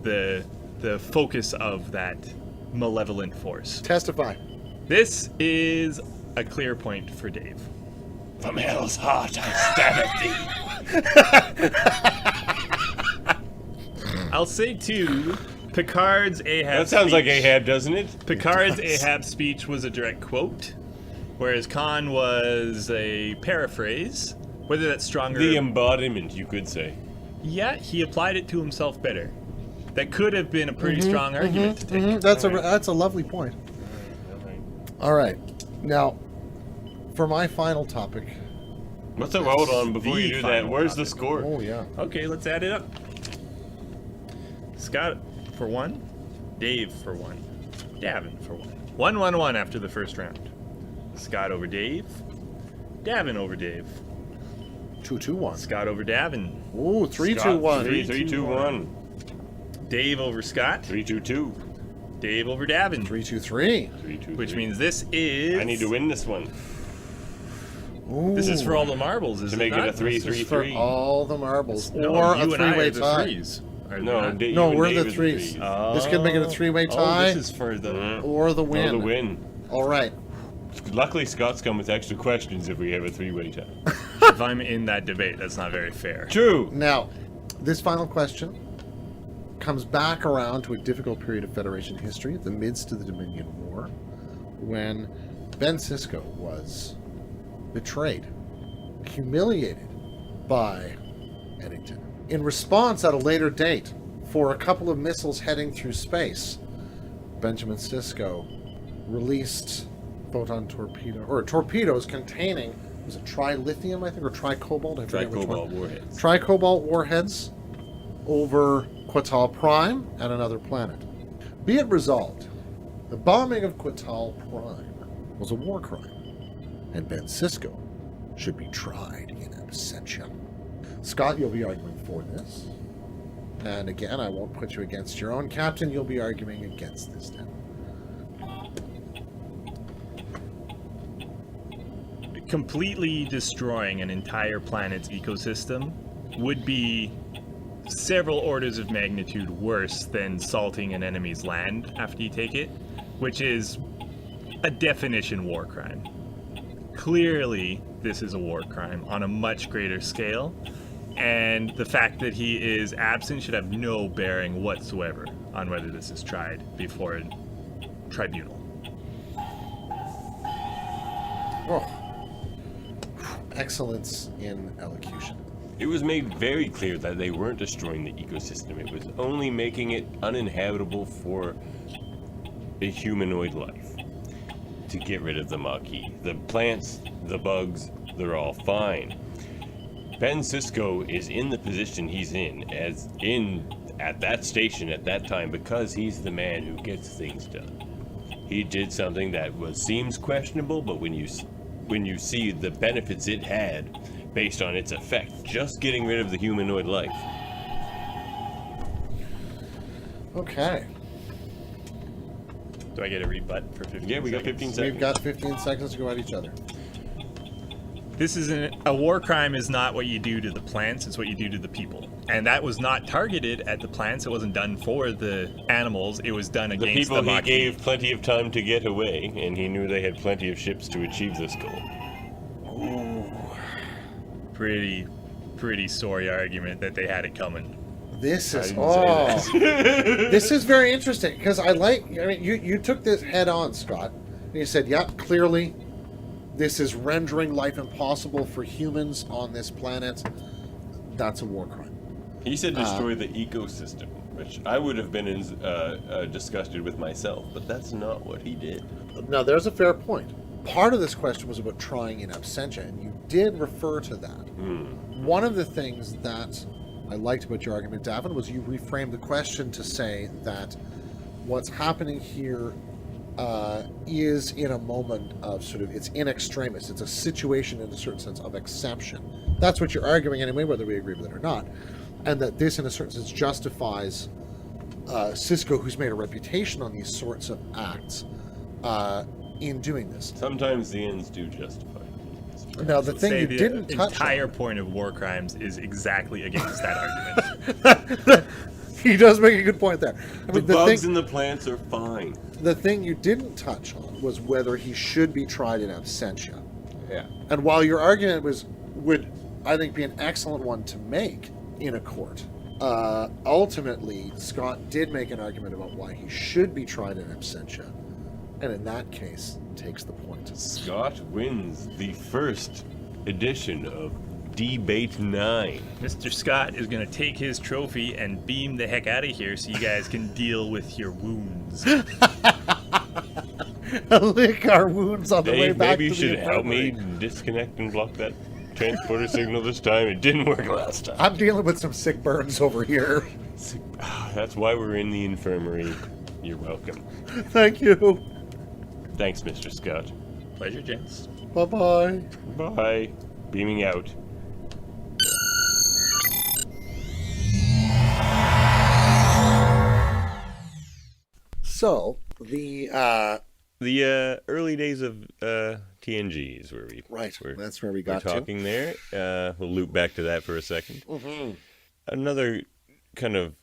the focus of that malevolent force. Testify. This is a clear point for Dave. From hell's heart I stab at thee. I'll say too, Picard's Ahab That sounds like speech- Ahab, doesn't it? Picard's Ahab speech was a direct quote, whereas Khan was a paraphrase. Whether that's stronger... The embodiment, you could say. Yeah, he applied it to himself better. That could have been a pretty strong argument to take. That's a lovely point. All right. Now, for my final topic. What's up? Hold on, before The you do that, final where's the topic. score? Oh, yeah. Okay, let's add it up. Scott for 1, Dave for 1, Davan for 1. 1-1-1 after the first round. Scott over Dave, Davan over Dave, 2-2-1. Scott over Davan, Ooh, 3-2-1. 3-2-1. Dave over Scott, 3-2-2. Dave over Davan, 3-2-3. 3-2-3. which means this is... I need to win this one Ooh. This is for all the marbles, is to it make not? it a This is for 3-3-3. all the marbles. No, or you a and I three-way are the tie. threes. Are they No, not? you No, and we're Dave the are threes. Oh. This could make it a three-way tie. Oh, this is for the... Or the win. No, the win. All right. Luckily, Scott's come with extra questions if we have a three-way tie. If I'm in that debate, that's not very fair. True. Now, this final question comes back around to a difficult period of Federation history, the midst of the Dominion War, when Ben Sisko was betrayed, humiliated by Eddington. In response, at a later date, for a couple of missiles heading through space, Benjamin Sisko released photon torpedoes containing, was it trilithium, I think, or tricobalt? I forget which Tri-cobalt one. warheads. Tricobalt warheads over Quetal Prime and another planet. Be it resolved, the bombing of Quetal Prime was a war crime, and Ben Sisko should be tried in absentia. Scott, you'll be arguing for this. And again, I won't put you against your own captain. You'll be arguing against this then. Completely destroying an entire planet's ecosystem would be several orders of magnitude worse than salting an enemy's land after you take it, which is a definition war crime. Clearly, this is a war crime on a much greater scale, and the fact that he is absent should have no bearing whatsoever on whether this is tried before a tribunal. Oh. Excellence in elocution. It was made very clear that they weren't destroying the ecosystem. It was only making it uninhabitable for a humanoid life. To get rid of the Maquis. The plants, the bugs, they're all fine. Ben Sisko is in the position he's in, at that station at that time, because he's the man who gets things done. He did something that seems questionable, but when you see the benefits it had based on its effect, just getting rid of the humanoid life, Okay. Do I get a rebut for 15 Yeah, we got seconds? 15 seconds. We've got 15 seconds to go at each other. This isn't a war crime. Is not what you do to the plants. It's what you do to the people. And that was not targeted at the plants. It wasn't done for the animals. It was done The against people the he Maquis. gave plenty of time to get away, and he knew they had plenty of ships to achieve this goal. Pretty sorry argument that they had it coming. This is didn't say this is very interesting because I mean, you took this head on, Scott, and you said, "Yeah, clearly, this is rendering life impossible for humans on this planet. That's a war crime." He said destroy the ecosystem, which I would have been disgusted with myself, but that's not what he did. Now, there's a fair point. Part of this question was about trying in absentia, and you did refer to that. One of the things that I liked about your argument, Davan, was you reframed the question to say that what's happening here is in a moment of sort of, it's in extremis. It's a situation in a certain sense of exception. That's what you're arguing anyway, whether we agree with it or not. And that this, in a certain sense, justifies Cisco, who's made a reputation on these sorts of acts, in doing this. Sometimes the ends do justify. Now, the thing Say you the didn't touch entire on, point of war crimes is exactly against that argument. he does make a good point there. I The mean, bugs in the plants are fine. the thing you didn't touch on was whether he should be tried in absentia. Yeah. And while your argument would, I think, be an excellent one to make in a court, ultimately, Scott did make an argument about why he should be tried in absentia, and in that case, takes the point. Scott wins the first edition of Debate 9. Mr. Scott is going to take his trophy and beam the heck out of here so you guys can deal with your wounds. Lick our wounds on the way Dave, back maybe to you the should help me infirmary. disconnect and block that transporter signal this time. It didn't work last time. I'm dealing with some sick burns over here. That's why we're in the infirmary. You're welcome. Thank you. Thanks, Mr. Scott. Pleasure, gents. Bye-bye. Bye. Beaming out. So, the early days of TNG is where that's where we we're got to. talking there. We'll loop back to that for a second. Mm-hmm. Another kind of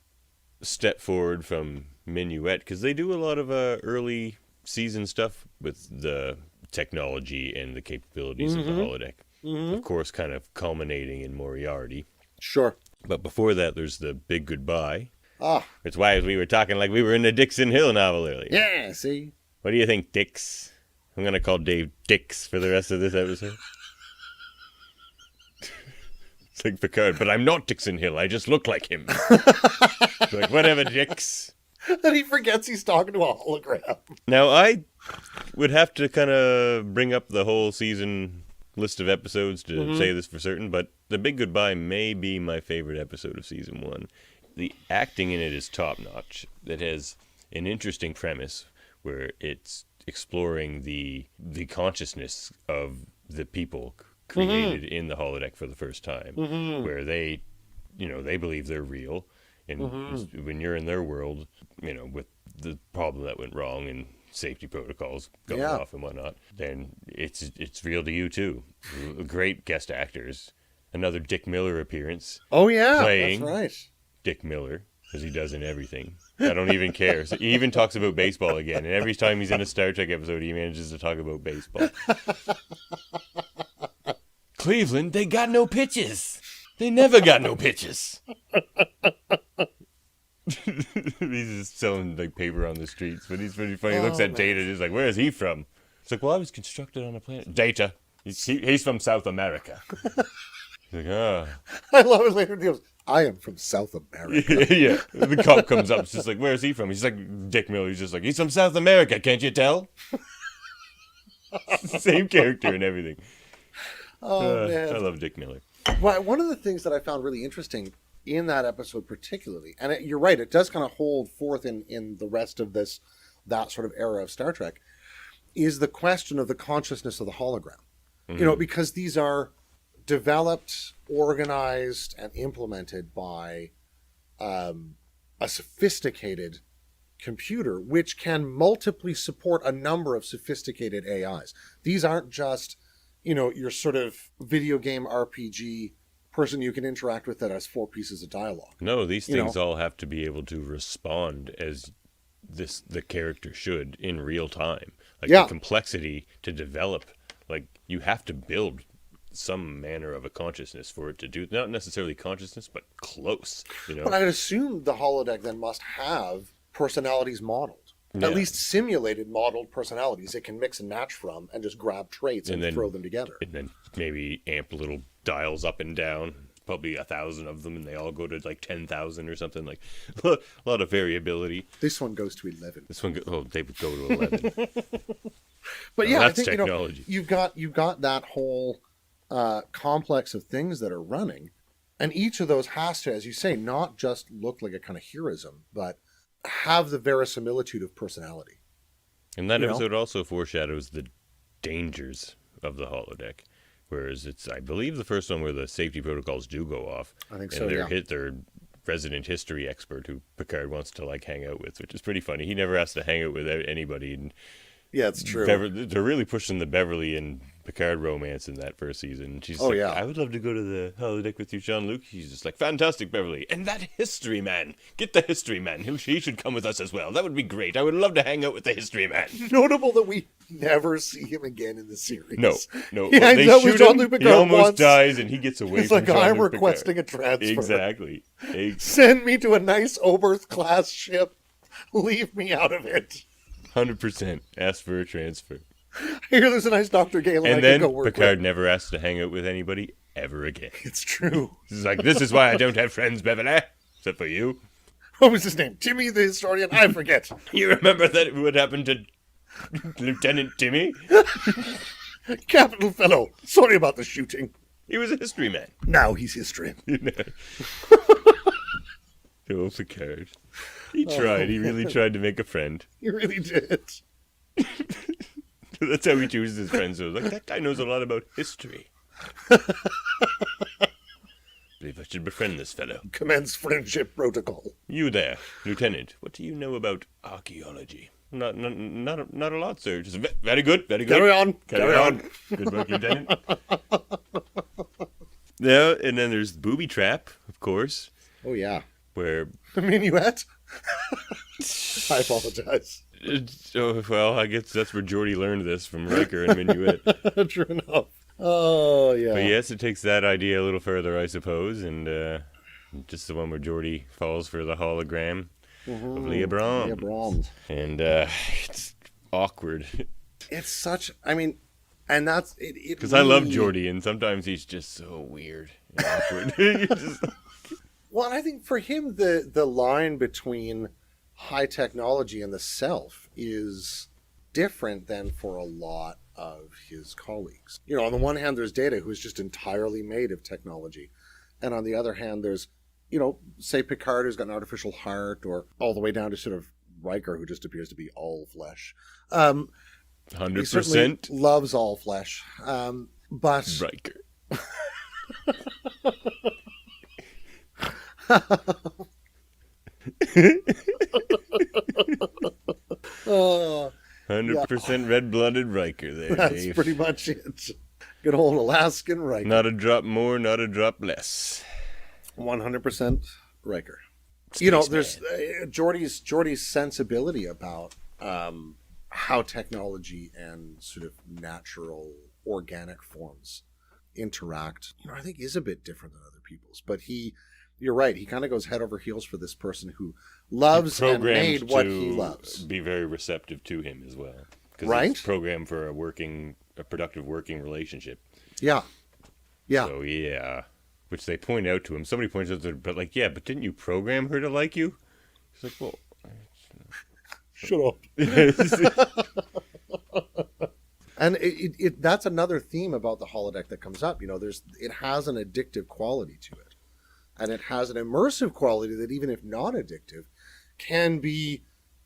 step forward from Minuet, because they do a lot of early season stuff with the technology and the capabilities of the holodeck. Of course, kind of culminating in Moriarty. Sure. But before that, there's the Big Goodbye. Ah, It's why we were talking like we were in the Dixon Hill novel earlier. yeah, see? What do you think, Dix? I'm going to call Dave Dix for the rest of this episode. It's like Picard, but I'm not Dixon Hill. I just look like him. Like, whatever, Dix. Then he forgets he's talking to a hologram. Now, I would have to kind of bring up the whole season list of episodes to say this for certain, but The Big Goodbye may be my favorite episode of season 1. The acting in it is top-notch. It has an interesting premise where it's exploring the consciousness of the people created in the holodeck for the first time, where they believe they're real, and when you're in their world, with the problem that went wrong and safety protocols going off and whatnot, then it's real to you too. Great guest actors. Another Dick Miller appearance. Oh, yeah, Playing. that's right. Dick Miller, as he does in everything. I don't even care. So he even talks about baseball again, and every time he's in a Star Trek episode, he manages to talk about baseball. Cleveland, they got no pitches. They never got no pitches. He's just selling like paper on the streets, but he's pretty funny. He looks at Data, and he's like, "Where is he from?" It's like, "Well, I was constructed on a planet." Data, he's from South America. He's like, "Oh." I love it later. He goes, I am from South America. Yeah. The cop comes up. It's just like, where's he from? He's like, Dick Miller. He's just like, he's from South America. Can't you tell? Same character and everything. Oh, man. I love Dick Miller. Well, one of the things that I found really interesting in that episode particularly, and you're right, it does kind of hold forth in the rest of that sort of era of Star Trek, is the question of the consciousness of the hologram. Because these are developed, organized, and implemented by a sophisticated computer which can multiply support a number of sophisticated AIs. These aren't just, your sort of video game RPG person you can interact with that has 4 pieces of dialogue. No, these things all have to be able to respond as the character should in real time. Like the complexity to develop, like you have to build some manner of a consciousness for it to do, not necessarily consciousness, but close. But I'd assume the holodeck then must have personalities modeled. Yeah. At least simulated modeled personalities it can mix and match from and just grab traits and then throw them together. And then maybe amp little dials up and down, probably 1,000 of them, and they all go to like 10,000 or something. Like a lot of variability. This one goes to 11. They would go to 11. But yeah, that's I think technology. You've got that whole complex of things that are running, and each of those has to, as you say, not just look like a kind of heroism, but have the verisimilitude of personality. And that episode also foreshadows the dangers of the holodeck. Whereas it's, I believe, the first one where the safety protocols do go off. I think so, and their resident history expert who Picard wants to hang out with, which is pretty funny. He never has to hang out with anybody. And yeah, it's true. They're really pushing the Beverly and Picard romance in that first season. She's I would love to go to the holodeck with you, Jean-Luc. He's just like, fantastic, Beverly. And that history man. Get the history man. He should come with us as well. That would be great. I would love to hang out with the history man. Notable that we never see him again in the series. No. Yeah, they that was shoot Jean-Luc him, Picard he almost once. dies, and he gets away It's from like, Jean-Luc I'm Picard. requesting a transfer. Exactly. Send me to a nice Oberth-class ship. Leave me out of it. 100%. Ask for a transfer. Here, there's a nice Dr. Galen And I then can go work Picard with. never has to hang out with anybody ever again. It's true. He's like, this is why I don't have friends, Beverly. Except for you. What was his name? Timmy the historian? I forget. You remember that what happened to Lieutenant Timmy? Capital fellow. Sorry about the shooting. He was a history man. Now he's history. Oh, Picard. He tried. He really tried to make a friend. He really did. That's how he chooses his friends. So like, that guy knows a lot about history. Believe I should befriend this fellow. Commence friendship protocol. You there, Lieutenant. What do you know about archaeology? Not a lot, sir. Just very good, very good. Carry on. Carry on. Good work, Lieutenant. Yeah, and then there's Booby Trap, of course. Oh, yeah. Where... The minuet? I apologize. Well, I guess that's where Geordi learned this, from Riker and Minuet. True enough. Oh, yeah. But yes, it takes that idea a little further, I suppose, and just the one where Geordi falls for the hologram of Leah Brahms. Leah Brahms. And it's awkward. It's such... I mean... And that's... Because I love Geordi, and sometimes he's just so weird and awkward. Well, I think for him, the line between high technology and the self is different than for a lot of his colleagues. On the one hand, there's Data, who's just entirely made of technology. And on the other hand, there's, say Picard, who's got an artificial heart, or all the way down to sort of Riker, who just appears to be all flesh. 100% loves all flesh. But Riker. uh, 100% red-blooded Riker there, that's Dave. pretty much it. Good old Alaskan Riker. Not a drop more, not a drop less. 100% Riker. Spaceman. There's Geordi's sensibility about how technology and sort of natural organic forms interact, I think is a bit different than other people's. But you're right, he kind of goes head over heels for this person who loves and made what he loves. Be very receptive to him as well. Right? It's programmed for a productive working relationship. Yeah. Yeah. So, yeah. Which they point out to him. Somebody points out to him, but didn't you program her to like you? He's like, well... Shut up. And that's another theme about the holodeck that comes up. It has an addictive quality to it. And it has an immersive quality that, even if not addictive, can be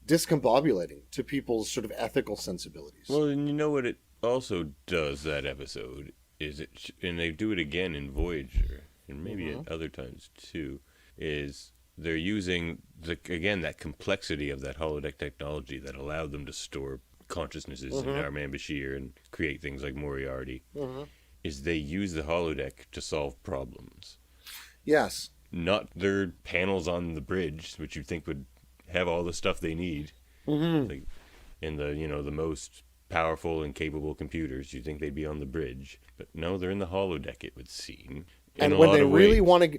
discombobulating to people's sort of ethical sensibilities. Well, and you know what it also does, that episode, and they do it again in Voyager, and maybe at other times too, is they're using that complexity of that holodeck technology that allowed them to store consciousnesses in Armand Bashir and create things like Moriarty. Is they use the holodeck to solve problems. Yes. Not their panels on the bridge, which you'd think would have all the stuff they need. Like in the the most powerful and capable computers, you'd think they'd be on the bridge, but no, they're in the holodeck. It would seem. And when they really want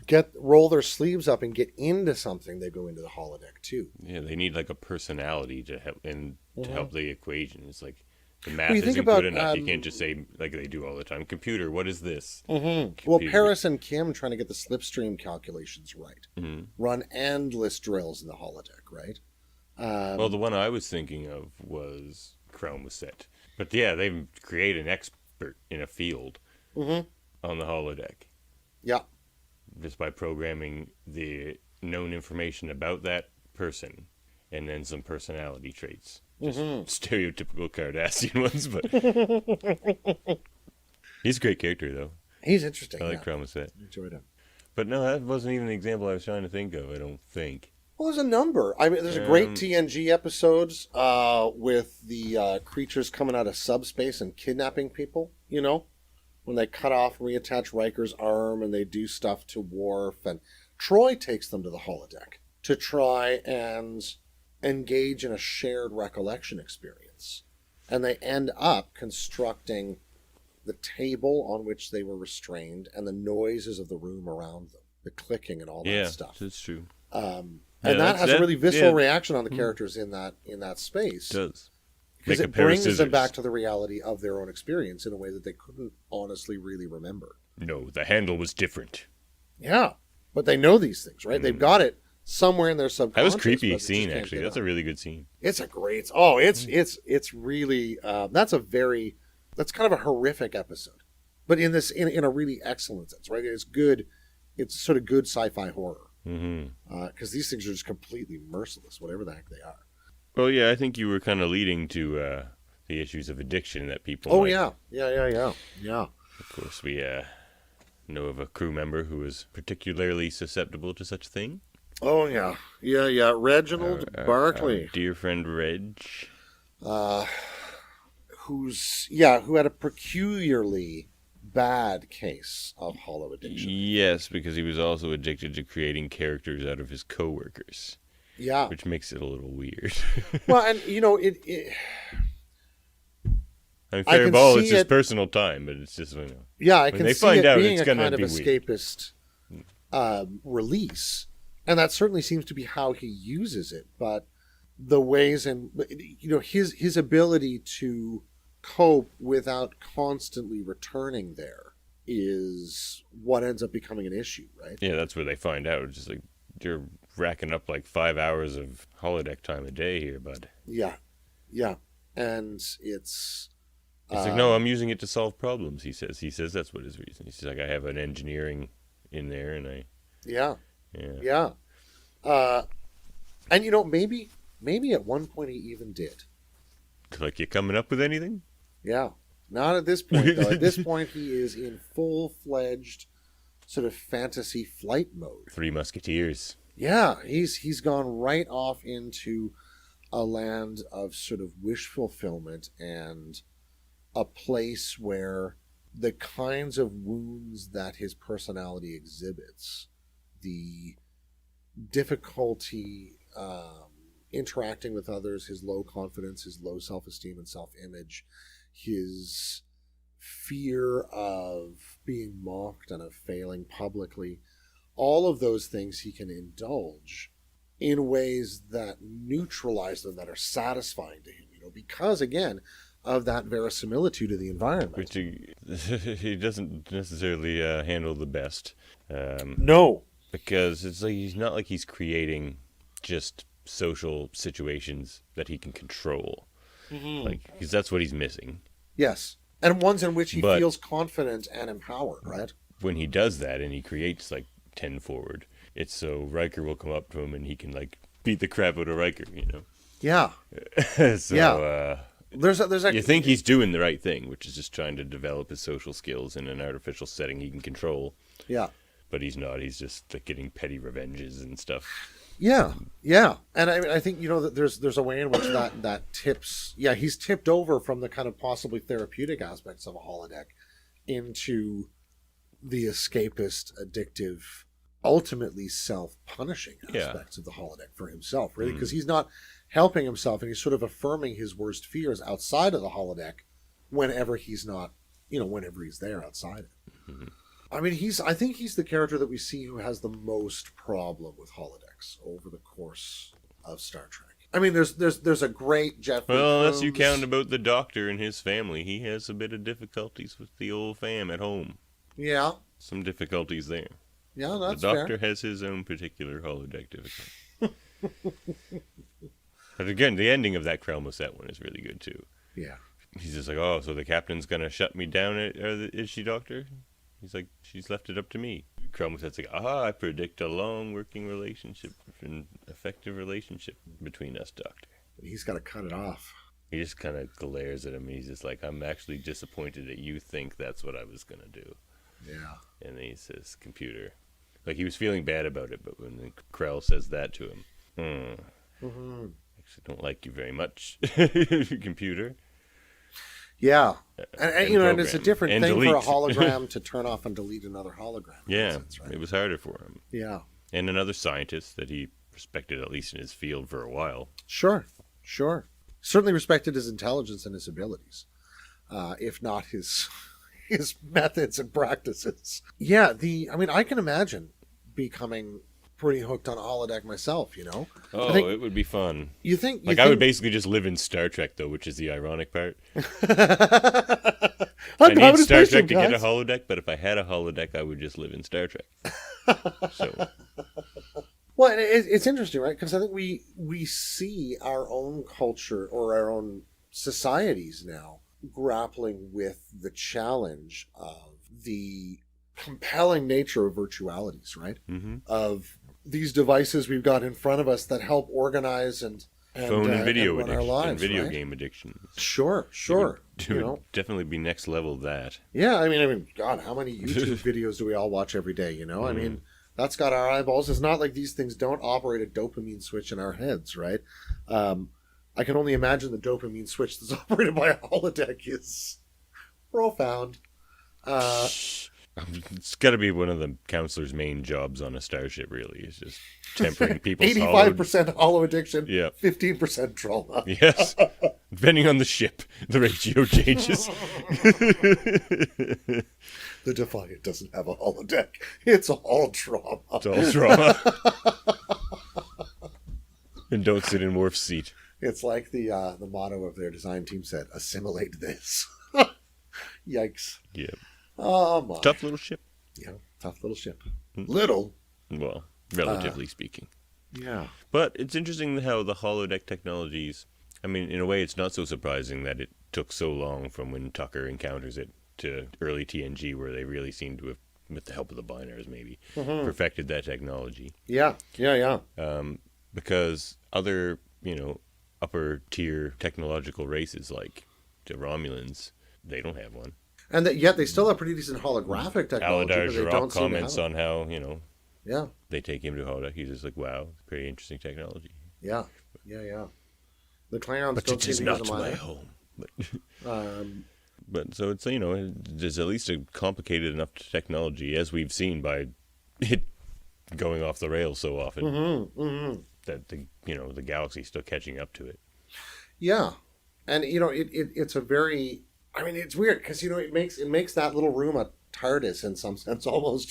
to roll their sleeves up and get into something, they go into the holodeck too. Yeah, they need like a personality to help to help the equation. It's like the math Well, you think isn't about, good enough. You can't just say like they do all the time. Computer, what is this? Well, Paris and Kim trying to get the slipstream calculations right, run endless drills in the holodeck, right? Well, the one I was thinking of was Chromaset. But yeah, they create an expert in a field on the holodeck. Yeah. Just by programming the known information about that person and then some personality traits. Just stereotypical Cardassian ones, but he's a great character, though. He's interesting. I like Chromaset. Enjoyed him. But no, that wasn't even the example I was trying to think of, I don't think. Well, there's a number. I mean, there's a great TNG episodes with the creatures coming out of subspace and kidnapping people, when they cut off and reattach Riker's arm and they do stuff to Worf. And Troy takes them to the holodeck to try and engage in a shared recollection experience. And they end up constructing the table on which they were restrained and the noises of the room around them, the clicking and all that stuff. Yeah, that's true. And that has a really visceral reaction on the characters in that space. It does. Because it brings them back to the reality of their own experience in a way that they couldn't honestly really remember. No, the handle was different. Yeah, but they know these things, right? They've got it somewhere in their subconscious. That was a creepy scene, actually. That's a really good scene. It's a great... Oh, it's really... that's kind of a horrific episode. But in a really excellent sense, right? It's good. It's sort of good sci-fi horror. Because these things are just completely merciless, whatever the heck they are. Well, yeah, I think you were kind of leading to the issues of addiction that people might... Yeah. Of course, we know of a crew member who is particularly susceptible to such a thing. Oh, yeah. Reginald Barclay. Our dear friend Reg. Who had a peculiarly bad case of holo addiction. Yes, because he was also addicted to creating characters out of his coworkers. Yeah. Which makes it a little weird. Well, and, I mean, fair ball, it's his personal time, but it's just, Yeah, I can see it being a kind of weird. escapist release. And that certainly seems to be how he uses it. But the ways and, his ability to cope without constantly returning there is what ends up becoming an issue, right? Yeah, that's where they find out. It's just like, you're racking up like 5 hours of holodeck time a day here, bud. Yeah. And it's like, no, I'm using it to solve problems, he says. He says that's what his reason. He's like, I have an engineering in there, and I... Yeah. And, maybe at one point he even did. Like, you coming up with anything? Yeah. Not at this point, though. At this point, he is in full-fledged sort of fantasy flight mode. Three Musketeers. Yeah, he's gone right off into a land of sort of wish fulfillment and a place where the kinds of wounds that his personality exhibits, the difficulty interacting with others, his low confidence, his low self-esteem and self-image, his fear of being mocked and of failing publicly, all of those things he can indulge in ways that neutralize them, that are satisfying to him, because, again, of that verisimilitude of the environment. Which he doesn't necessarily handle the best. No. Because it's like he's not like he's creating just social situations that he can control. Because that's what he's missing. Yes. And ones in which he feels confident and empowered, right? When he does that and he creates like 10 forward, it's so Riker will come up to him and he can like beat the crap out of Riker, Yeah. There's you think he's doing the right thing, which is just trying to develop his social skills in an artificial setting he can control. Yeah. but he's not. He's just like getting petty revenges and stuff. Yeah, and I think that there's a way in which that tips. Yeah, he's tipped over from the kind of possibly therapeutic aspects of a holodeck into the escapist, addictive, ultimately self-punishing aspects of the holodeck for himself, really, because he's not helping himself, and he's sort of affirming his worst fears outside of the holodeck whenever he's not, whenever he's there outside it. Mm-hmm. I mean, I think he's the character that we see who has the most problem with holodecks over the course of Star Trek. I mean, there's a great Jeffrey Well, unless you Combs. count about the Doctor and his family, he has a bit of difficulties with the old fam at home. Yeah. Some difficulties there. Yeah, that's the Doctor fair. has his own particular holodeck difficulty. But again, the ending of that Krelmo set one is really good too. Yeah. He's just like, oh, so the captain's gonna shut me down? Is she, Doctor? He's like, she's left it up to me. Krelmo set's like, I predict a long working relationship and effective relationship between us, Doctor. He's got to cut it off. He just kind of glares at him. He's just like, I'm actually disappointed that you think that's what I was gonna do. Yeah. And then he says, computer. Like, he was feeling bad about it, but when Krell says that to him, actually don't like you very much, computer. Yeah. And it's a different And thing delete. for a hologram to turn off and delete another hologram. in Yeah, that sense, right? it was harder for him. Yeah. And another scientist that he respected, at least in his field, for a while. Sure. Certainly respected his intelligence and his abilities, if not his methods and practices. Yeah, I can imagine becoming pretty hooked on a holodeck myself, Oh, it would be fun. I would basically just live in Star Trek, though, which is the ironic part. I need Star Trek to get a holodeck, but if I had a holodeck, I would just live in Star Trek. So... Well, it's interesting, right? Because I think we see our own culture or our own societies now grappling with the challenge of the compelling nature of virtualities, right? Mm-hmm. Of these devices we've got in front of us that help organize and phone and video and run addiction, our lives, and video right? game addiction. Sure. It would definitely be next level that. Yeah, I mean, God, how many YouTube videos do we all watch every day? I mean, that's got our eyeballs. It's not like these things don't operate a dopamine switch in our heads, right? I can only imagine the dopamine switch that's operated by a holodeck is profound. It's got to be one of the counselor's main jobs on a starship, really. Is just tempering people's 85% holo addiction, Yeah. 15% trauma. Yes. Depending on the ship, the ratio changes. The Defiant doesn't have a holodeck. It's all trauma. It's all trauma. And don't sit in Worf's seat. It's like the motto of their design team said, assimilate this. Yikes. Yeah. Oh, my. Tough little ship. Yeah, tough little ship. Little. Well, relatively speaking. Yeah. But it's interesting how the holodeck technologies, I mean, in a way, it's not so surprising that it took so long from when Tucker encounters it to early TNG, where they really seem to have, with the help of the binars maybe, perfected that technology. Yeah. Because other, upper tier technological races like the Romulans, they don't have one. And yet they still have pretty decent holographic technology. Aladar but they Jirok don't seem to comments have it. on how, Yeah. they take him to holodeck. He's just like, wow, pretty interesting technology. Yeah. The Klingons But don't it is seem to use not them my either. home. But, But so it's, there's at least a complicated enough technology, as we've seen by it going off the rails so often, that the galaxy's still catching up to it. yeah. And, it's a very... I mean, it's weird because, it makes that little room a TARDIS in some sense almost,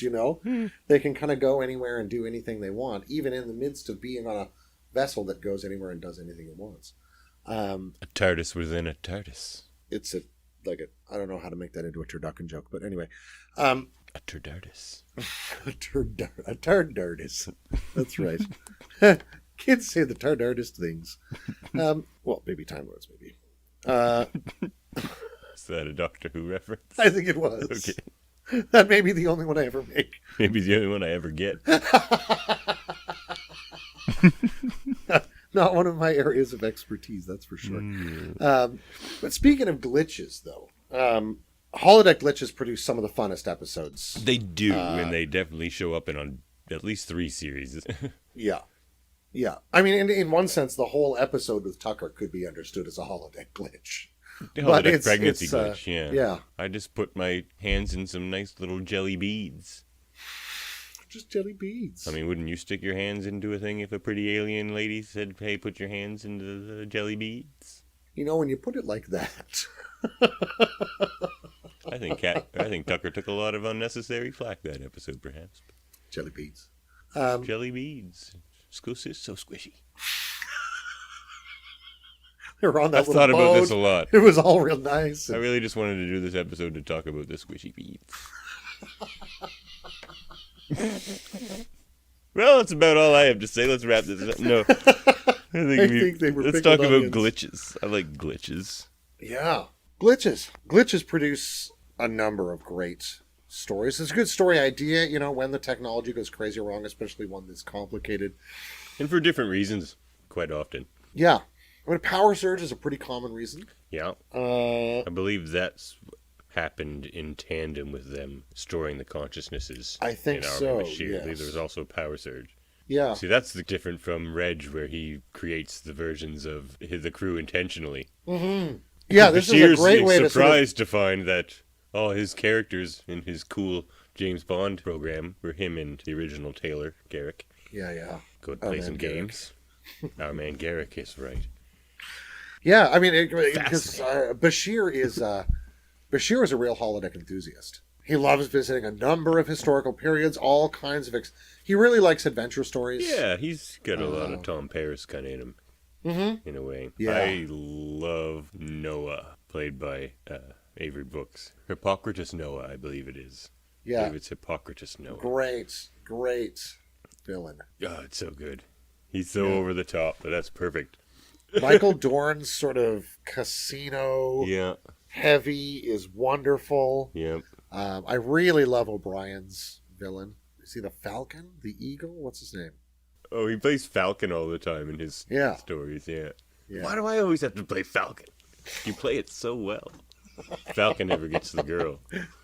They can kind of go anywhere and do anything they want, even in the midst of being on a vessel that goes anywhere and does anything it wants. A TARDIS within a TARDIS. It's I don't know how to make that into a turducken joke, but anyway. A TARDIS. A TARDIS. That's right. Kids say the TARDIS things. Well, maybe Time Lords, maybe. Is that a Doctor Who reference? I think it was. Okay. That may be the only one I ever make. Maybe the only one I ever get. Not one of my areas of expertise, that's for sure. But speaking of glitches, though, Holodeck glitches produce some of the funnest episodes. They do, and they definitely show up on at least 3 series. Yeah. Yeah. I mean, in one sense, the whole episode with Tucker could be understood as a holodeck glitch. The But holodeck it's- pregnancy it's, glitch, yeah. yeah. I just put my hands in some nice little jelly beads. Just jelly beads. I mean, wouldn't you stick your hands into a thing if a pretty alien lady said, hey, put your hands into the jelly beads? You know, when you put it like that. I think Tucker took a lot of unnecessary flack that episode, perhaps. Jelly beads. Jelly beads. So squishy. They were on that I've little thought about boat. this a lot. It was all real nice. I really just wanted to do this episode to talk about the squishy beads. Well, that's about all I have to say. Let's wrap this up. No. I think they were Let's pickled talk about onions. glitches. I like glitches. Yeah. Glitches. Glitches produce a number of great stories. It's a good story idea, you know, when the technology goes crazy wrong, especially one that's complicated. And for different reasons, quite often. Yeah. I mean, a power surge is a pretty common reason. Yeah. Uh, I believe that's happened in tandem with them storing the consciousnesses. I think in our so, Bashir. I believe yes. there was also a power surge. yeah. See, that's different from Reg, where he creates the versions of the crew intentionally. Yeah, this is a Bashir's great way to sort of, surprised to find that all his characters in his cool James Bond program were him and the original Tailor, Garrick. Yeah. Go Our play man some Garrick. games. Our man Garrick is right. Yeah, I mean, because Bashir is a real holodeck enthusiast. He loves visiting a number of historical periods, all kinds of... He really likes adventure stories. Yeah, he's got a lot of Tom Paris kind of in him, in a way. Yeah. I love Noah, played by Avery Brooks. Hippocrates Noah, I believe it is. I Yeah. believe it's Hippocrates Noah. Great villain. Oh, it's so good. He's so over the top, but that's perfect. Michael Dorn's sort of casino Yeah, heavy is wonderful. yeah. I really love O'Brien's villain. Is he the Falcon? The Eagle? What's his name? Oh, he plays Falcon all the time in his Yeah. stories, yeah. Yeah. Why do I always have to play Falcon? You play it so well. Falcon never gets the girl.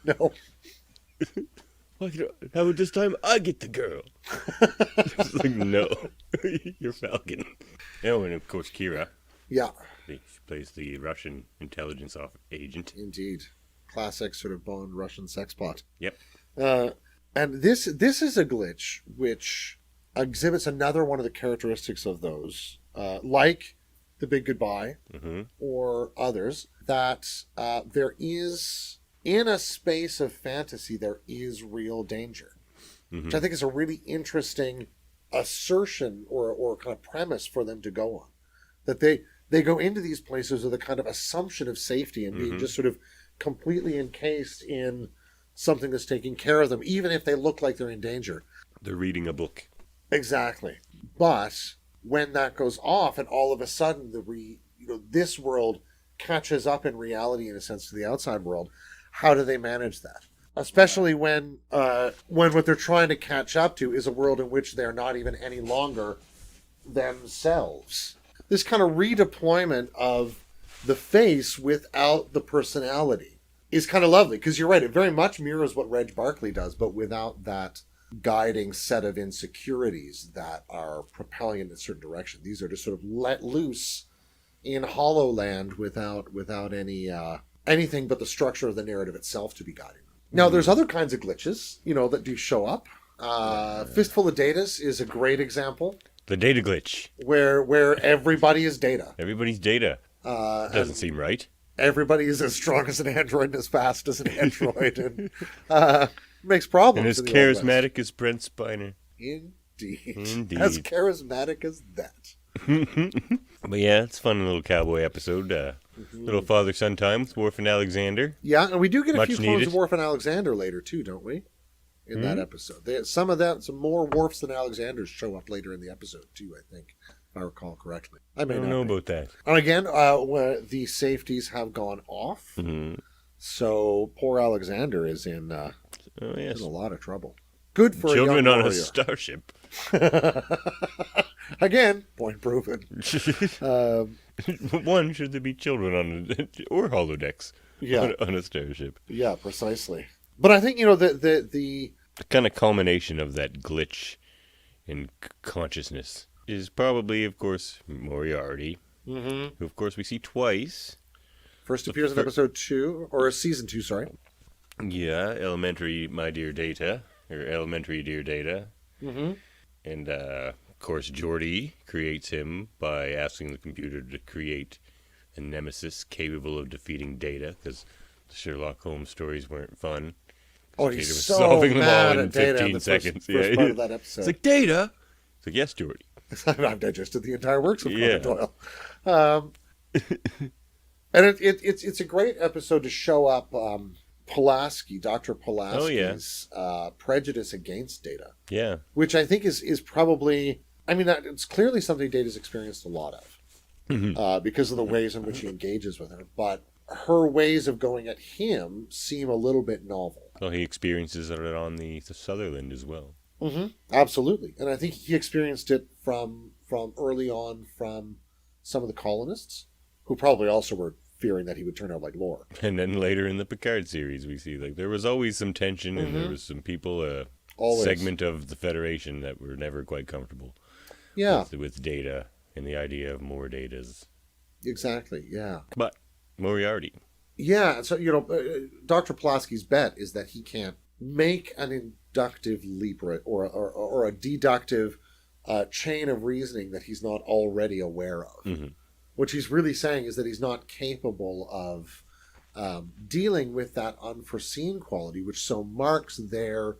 No. How about this time I get the girl? It's like, no. You're Falcon. Oh, and of course Kira. Yeah, She plays the Russian intelligence agent. indeed. Classic sort of Bond Russian sex plot. Yep. And this is a glitch which exhibits another one of the characteristics of those, like The Big Goodbye or others, that there is, in a space of fantasy, there is real danger. Which I think is a really interesting assertion or kind of premise for them to go on. That they go into these places with a kind of assumption of safety and being just sort of completely encased in something that's taking care of them, even if they look like they're in danger. They're reading a book. Exactly. But when that goes off and all of a sudden this world catches up in reality, in a sense, to the outside world, how do they manage that? Especially when what they're trying to catch up to is a world in which they're not even any longer themselves. This kind of redeployment of the face without the personality is kind of lovely, because you're right, it very much mirrors what Reg Barkley does, but without that guiding set of insecurities that are propelling in a certain direction. These are just sort of let loose in Hololand without any anything but the structure of the narrative itself to be guiding them. Now, there's other kinds of glitches, that do show up. Fistful of Datas is a great example, The data glitch. where everybody is Data. Everybody's data. Doesn't seem right. Everybody is as strong as an android and as fast as an android, and makes problems. And as in the Old West. charismatic as Brent Spiner. Indeed. As charismatic as that. But yeah, it's a fun little cowboy episode. Little father-son time with Worf and Alexander. Yeah, and we do get a Much few clones needed. of Worf and Alexander later too, don't we? In that episode, some more Worfs than Alexanders show up later in the episode too. I think, if I recall correctly. I I may don't not know be. about that. And again, the safeties have gone off, so poor Alexander is in Oh, yes. a lot of trouble. Good for Children a young on a warrior. starship. Again, point proven. One, should there be children on or holodecks? Yeah. on a starship. Yeah, precisely. But I think, the The kind of culmination of that glitch in consciousness is probably, of course, Moriarty, who, of course, we see twice. first appears in episode 2, or season 2, sorry. Yeah, Elementary Dear Data. Mm-hmm. And, of course, Geordi creates him by asking the computer to create a nemesis capable of defeating Data, because the Sherlock Holmes stories weren't fun. Oh, Data he's was so solving them mad all in at Data 15 in the seconds. first part of that episode. It's like, Data? It's like, yes, Geordi. I've digested the entire works of Yeah. Conan Doyle. And it's a great episode to show up Pulaski, Dr. Pulaski's prejudice against Data, Yeah. which I think is probably, it's clearly something Data's experienced a lot of because of the ways in which he engages with her. But her ways of going at him seem a little bit novel. Well, he experiences it on the Sutherland as well. Mm-hmm. Absolutely. And I think he experienced it from early on from some of the colonists, who probably also were fearing that he would turn out like Lore. And then later in the Picard series, we see there was always some tension, and there was some people, Always. segment of the Federation that were never quite comfortable Yeah, with Data and the idea of more Datas. exactly. Yeah. But Moriarty. Yeah. So, Dr. Pulaski's bet is that he can't make an inductive leap or a deductive chain of reasoning that he's not already aware of. Mm-hmm. What he's really saying is that he's not capable of dealing with that unforeseen quality, which so marks their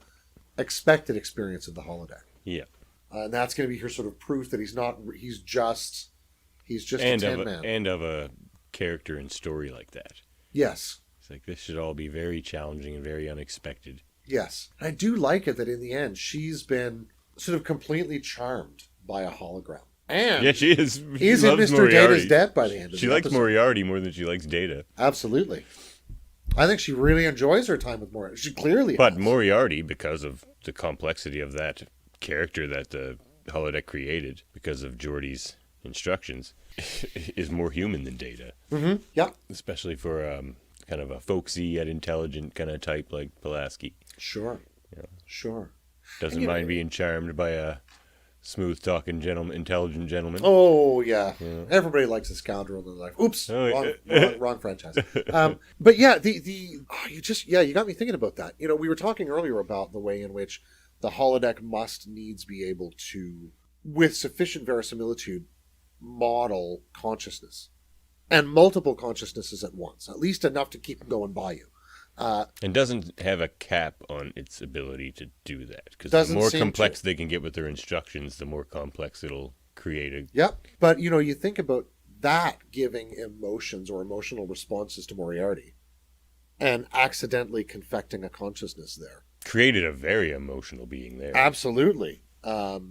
expected experience of the holodeck. Yeah. And that's going to be her sort of proof that he's just a tin man. And of a character and story like that. Yes. It's like, this should all be very challenging and very unexpected. Yes. I do like it that in the end, she's been sort of completely charmed by a hologram. And Yeah, she is. She he's in loves Mr. Moriarty. Data's debt by the end of She the likes episode. Moriarty more than she likes Data. Absolutely. I think she really enjoys her time with Moriarty. She clearly But has. Moriarty, because of the complexity of that character that the holodeck created, because of Geordi's instructions, is more human than Data. Mm-hmm. Yeah. Especially for kind of a folksy yet intelligent kind of type like Pulaski. Sure. Yeah. Sure. Doesn't mind being charmed by a smooth-talking intelligent gentleman. Oh, yeah. Yeah. Everybody likes a scoundrel in their life. Oops. Oh, Wrong franchise. But yeah, you got me thinking about that. We were talking earlier about the way in which the holodeck must needs be able to, with sufficient verisimilitude, model consciousness. And multiple consciousnesses at once. At least enough to keep them going by you. And doesn't have a cap on its ability to do that. Because the Doesn't more seem complex to. they can get with their instructions, the more complex it'll create a... Yep. But, you think about that giving emotions or emotional responses to Moriarty and accidentally confecting a consciousness there. Created a very emotional being there. Absolutely. I've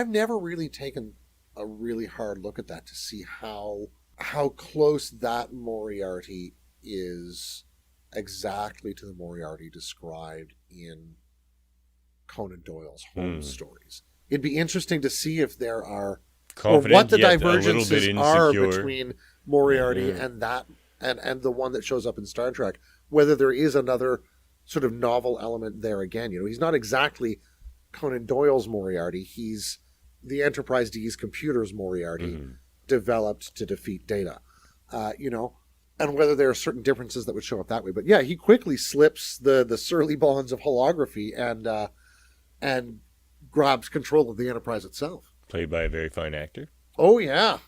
never really taken a really hard look at that to see how close that Moriarty is exactly to the Moriarty described in Conan Doyle's Holmes stories. It'd be interesting to see if there are Confident, or what the yet a little bit divergences are insecure. between Moriarty and that and the one that shows up in Star Trek. Whether there is another sort of novel element there again. He's not exactly Conan Doyle's Moriarty. He's the Enterprise D's computer's Moriarty developed to defeat Data. And whether there are certain differences that would show up that way. But yeah, he quickly slips the surly bonds of holography and grabs control of the Enterprise itself. Played by a very fine actor. Oh, yeah.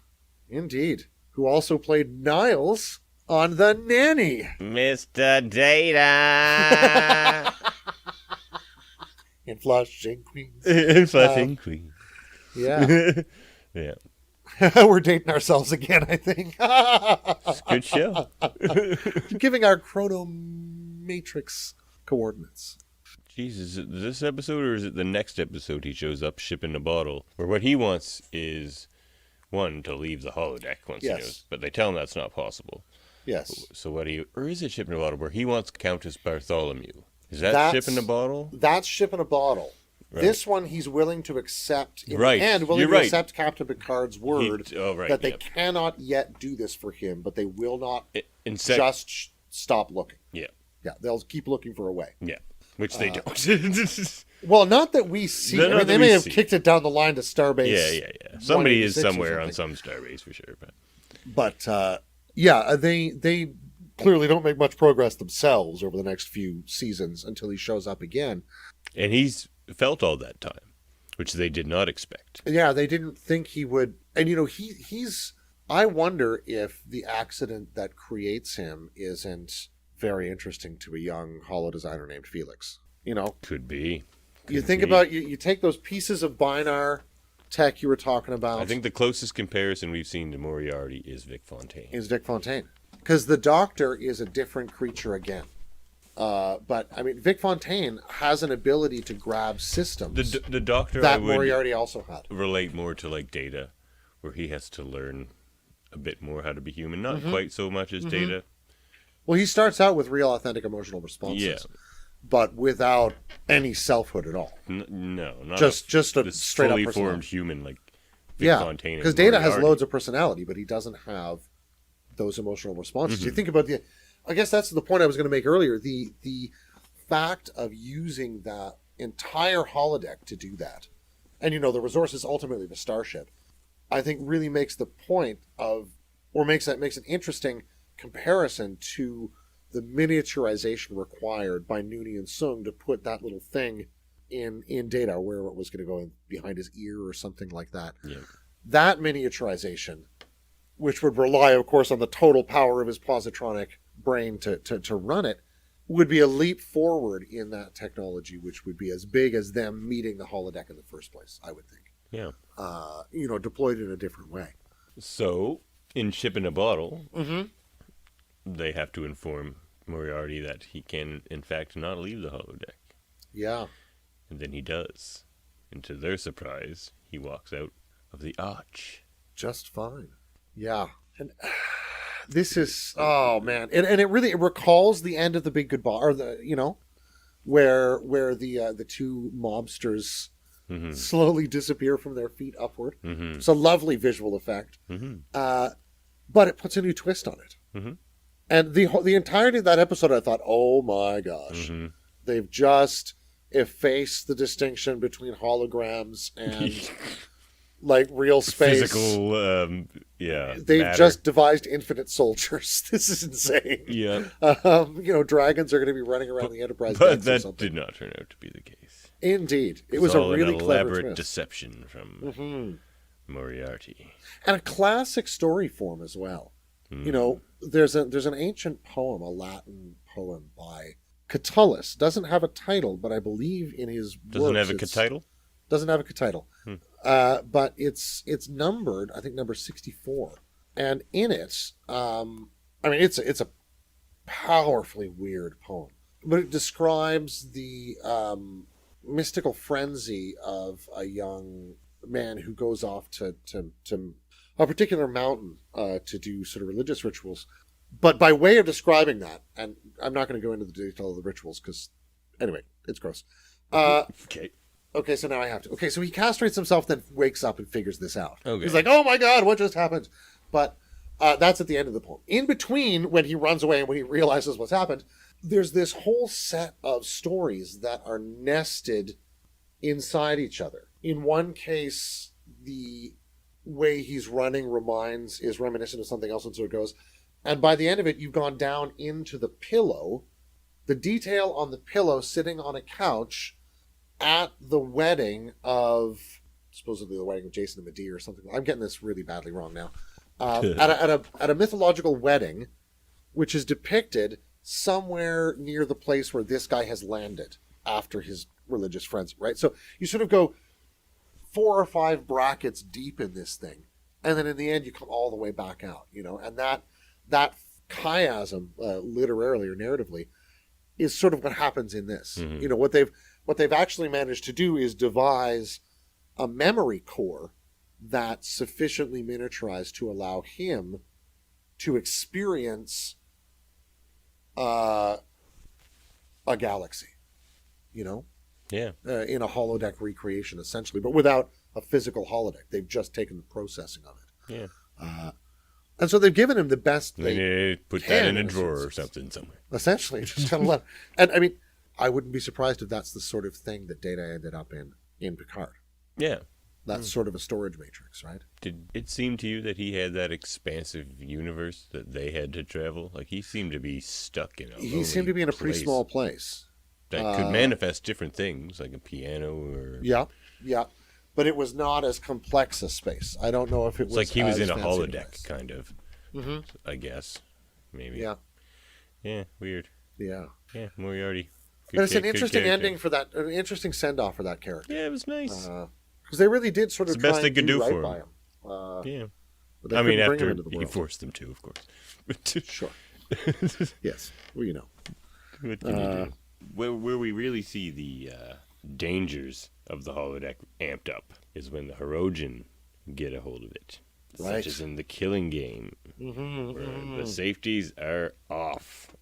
Indeed. Who also played Niles on The Nanny. Mr. Data! In Flushing Queens. Flushing Queen. Yeah. Yeah. We're dating ourselves again, I think. It's a good show. Giving our chronomatrix coordinates. Jeez, is it this episode or is it the next episode he shows up shipping a bottle? Where what he wants is, one, to leave the holodeck once he knows. But they tell him that's not possible. Yes. So or is it shipping a bottle where he wants Countess Bartholomew? Is that shipping a bottle? That's shipping a bottle. This one, he's willing to accept, in Right. the end, willing You're to right. accept Captain Picard's word that they yep. cannot yet do this for him, but they will not Instead, just stop looking. yeah. Yeah, they'll keep looking for a way. Yeah. Which they don't. Well, not that we see. I mean, they may have kicked it down the line to Starbase. Yeah. Somebody is 186 or somewhere on something. some starbase for sure. But they clearly don't make much progress themselves over the next few seasons until he shows up again. And he's felt all that time, which they did not expect. Yeah, they didn't think he would. And, he's... I wonder if the accident that creates him isn't very interesting to a young holo designer named Felix. Could be. You think about, you take those pieces of Binar tech you were talking about. I think the closest comparison we've seen to Moriarty is Vic Fontaine. Because the Doctor is a different creature again. But, I mean, Vic Fontaine has an ability to grab systems The Doctor that I would Moriarty also had. relate more to like Data, where he has to learn a bit more how to be human. Not quite so much as Data. Well, he starts out with real authentic emotional responses. Yeah. But without any selfhood at all. No, not Just a this straight up fully personality. formed human like Vic Fontaine. Because Data has loads of personality, but he doesn't have those emotional responses. You think about I guess that's the point I was going to make earlier. The fact of using that entire holodeck to do that, and the resource is ultimately the starship, I think really makes the point of, or makes an interesting comparison to the miniaturization required by Nooney and Sung to put that little thing in Data, where it was going to go in behind his ear or something like that. Yeah. That miniaturization, which would rely, of course, on the total power of his positronic brain to run it, would be a leap forward in that technology, which would be as big as them meeting the holodeck in the first place, I would think. Yeah. Deployed in a different way. So, in Ship in a Bottle, they have to inform Moriarty that he can, in fact, not leave the holodeck. Yeah. And then he does. And to their surprise, he walks out of the arch. Just fine. Yeah. And this is, oh man. And it really recalls the end of The Big Goodbye, or where the two mobsters slowly disappear from their feet upward. It's a lovely visual effect. But it puts a new twist on it. And the entirety of that episode, I thought, oh my gosh. They've just effaced the distinction between holograms and like real space. Physical, They've matter. just devised infinite soldiers. This is insane. Yeah. Dragons are going to be running around the Enterprise But decks or that something. did not turn out to be the case. Indeed. It was It's a all really an clever elaborate twist. deception from Moriarty. And a classic story form as well. There's an ancient poem, a Latin poem by Catullus. Doesn't have a title, but I believe in his Doesn't works have a title? Doesn't have a title. But it's numbered, I think, number 64. And in it, it's a powerfully weird poem. But it describes the mystical frenzy of a young man who goes off to a particular mountain to do sort of religious rituals. But by way of describing that, and I'm not going to go into the detail of the rituals because, anyway, it's gross. Okay, so now I have to. Okay, so he castrates himself, then wakes up and figures this out. Okay. He's like, oh my god, what just happened? But that's at the end of the poem. In between, when he runs away and when he realizes what's happened, there's this whole set of stories that are nested inside each other. In one case, the way he's running is reminiscent of something else, and so it goes. And by the end of it, you've gone down into the pillow, the detail on the pillow sitting on a couch at the wedding of, supposedly the wedding of Jason and Medea or something. I'm getting this really badly wrong now. At a mythological wedding, which is depicted somewhere near the place where this guy has landed after his religious frenzy, right? So you sort of go 4 or 5 brackets deep in this thing, and then in the end you come all the way back out, and that chiasm, literarily or narratively, is sort of what happens in this. What they've actually managed to do is devise a memory core that's sufficiently miniaturized to allow him to experience a galaxy, Yeah. in a holodeck recreation, essentially, but without a physical holodeck. They've just taken the processing of it. Yeah. And so they've given him the best They put that in a drawer or something somewhere. essentially. Just kind of let. And I mean, I wouldn't be surprised if that's the sort of thing that Data ended up in Picard. Yeah. That's sort of a storage matrix, right? Did it seem to you that he had that expansive universe that they had to travel? Like, he seemed to be stuck in a He seemed to be in a pretty small place. that could manifest different things, like a piano or... Yeah, yeah. But it was not as complex a space. I don't know if it was It's like he was as in a fancy holodeck, place. kind of. I guess. Maybe. Yeah, Yeah, weird. yeah. Yeah, Moriarty. But it's an Good interesting character. ending for that, an interesting send-off for that character. Yeah, it was nice. Because they really did sort of It's the best try they and could do right for by him. him. Yeah. But they I mean, couldn't bring him after into the he world. forced them to, of course. Sure. Yes. Well, you know. What can you do? Where we really see the dangers of the holodeck amped up is when the Hirogen get a hold of it. Right. Such as in the Killing Game, where the safeties are off.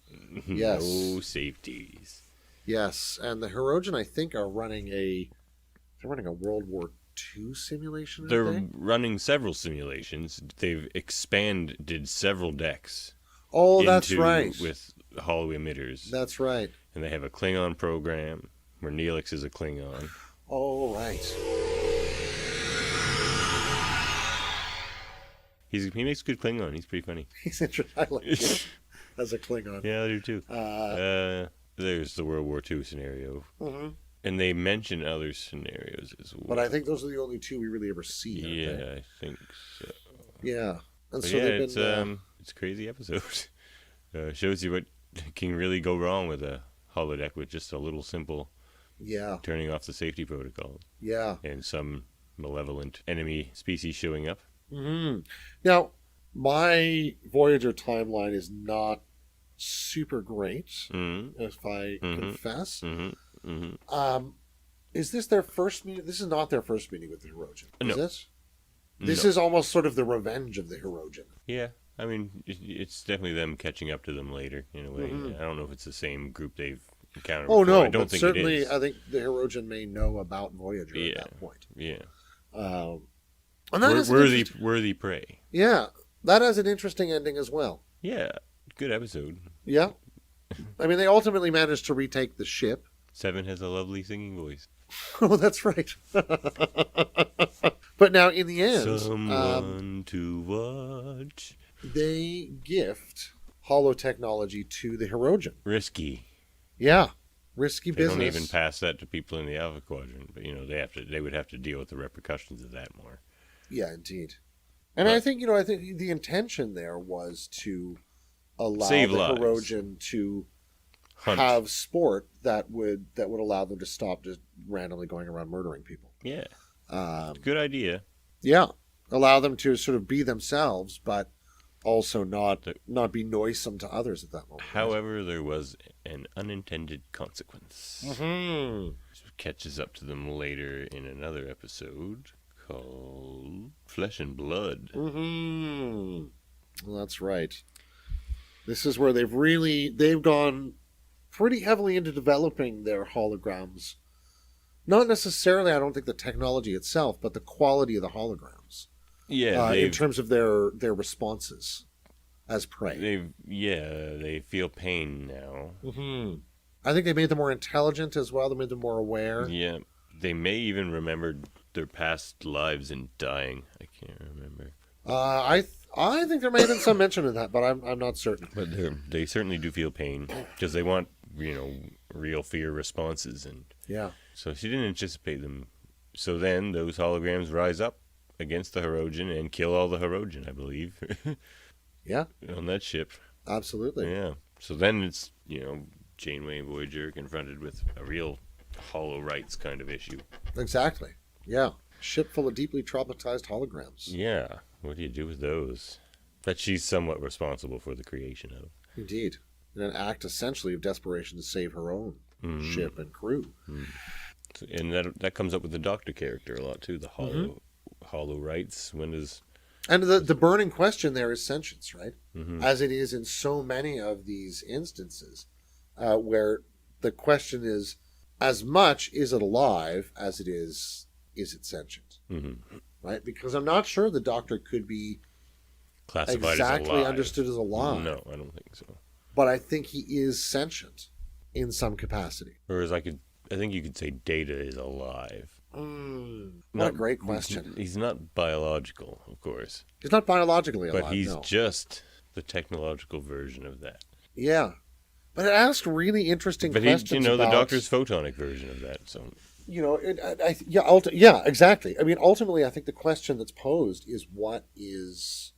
Yes. No safeties. Yes, and the Hirogen, I think, are running they're running a World War II simulation. aren't They're they? running several simulations. They've expanded several decks. Oh, that's into- right. With holo emitters. That's right. And they have a Klingon program where Neelix is a Klingon. Oh, right. He makes good Klingon. He's pretty funny. He's interesting. I like him as a Klingon. Yeah, I do too. There's the World War II scenario. Mhm. And they mention other scenarios as well. But I think those are the only two we really ever see. aren't Yeah, they? I think so. Yeah. And But so yeah, they've it's been. it's a crazy episode. Shows you what can really go wrong with a holodeck with just a little simple Yeah. turning off the safety protocol Yeah. and some malevolent enemy species showing up. Hmm. Now, my Voyager timeline is not super great, Mm-hmm. if I confess. Mm-hmm. Mm-hmm. Is this their first meeting? This is not their first meeting with the Hirogen. Is No. this? This No. is almost sort of the revenge of the Hirogen. Yeah, I mean, it's definitely them catching up to them later in a way. I don't know if it's the same group they've encountered. Oh, before. no, I don't but think certainly it is. I think the Hirogen may know about Voyager Yeah. at that point. Yeah, And that is an interesting- worthy prey. Yeah, that has an interesting ending as well. Yeah, good episode. Yeah. I mean, they ultimately managed to retake the ship. Seven has a lovely singing voice. Oh, that's right. But now, in the end, Someone to watch. they gift holo technology to the Hirogen. Risky. Yeah, risky They business. don't even pass that to people in the Alpha Quadrant, but they would have to deal with the repercussions of that more. Yeah, indeed. And I think the intention there was to allow Save the lives. Hirogen to Hunt. have sport that would allow them to stop just randomly going around murdering people. Yeah, Um, good idea. yeah, allow them to sort of be themselves, but also not be noisome to others at that moment. However, there was an unintended consequence. Hmm. Which catches up to them later in another episode called Flesh and Blood. Hmm. Well, that's right. This is where they've gone pretty heavily into developing their holograms. Not necessarily, I don't think, the technology itself, but the quality of the holograms. Yeah, In terms of their responses as prey. they feel pain now. Mm-hmm. I think they made them more intelligent as well. They made them more aware. Yeah, they may even remember their past lives in dying. I can't remember. I think there may have been some mention of that, but I'm not certain. But they certainly do feel pain because they want, real fear responses. And Yeah. so she didn't anticipate them. So then those holograms rise up against the Hirogen and kill all the Hirogen, I believe, Yeah, on that ship. absolutely. Yeah. So then it's, Janeway and Voyager confronted with a real hollow rights kind of issue. Exactly. Yeah. Ship full of deeply traumatized holograms. Yeah. What do you do with those? That she's somewhat responsible for the creation of. Indeed. In an act essentially of desperation to save her own ship and crew. And that comes up with the Doctor character a lot too. The hollow rights. When does... And the burning question there is sentience, right? As it is in so many of these instances, where the question is, as much is it alive as it is it sentient? Mm-hmm. Right? Because I'm not sure the Doctor could be Classified exactly as alive. understood as alive. No, I don't think so. But I think he is sentient in some capacity. Whereas I think you could say Data is alive. What a great question. He's not biological, of course. He's not biologically alive, But he's no. just the technological version of that. Yeah. But it asked really interesting But questions the about... Doctor's photonic version of that, so... Yeah, exactly. I mean, ultimately, I think the question that's posed is what is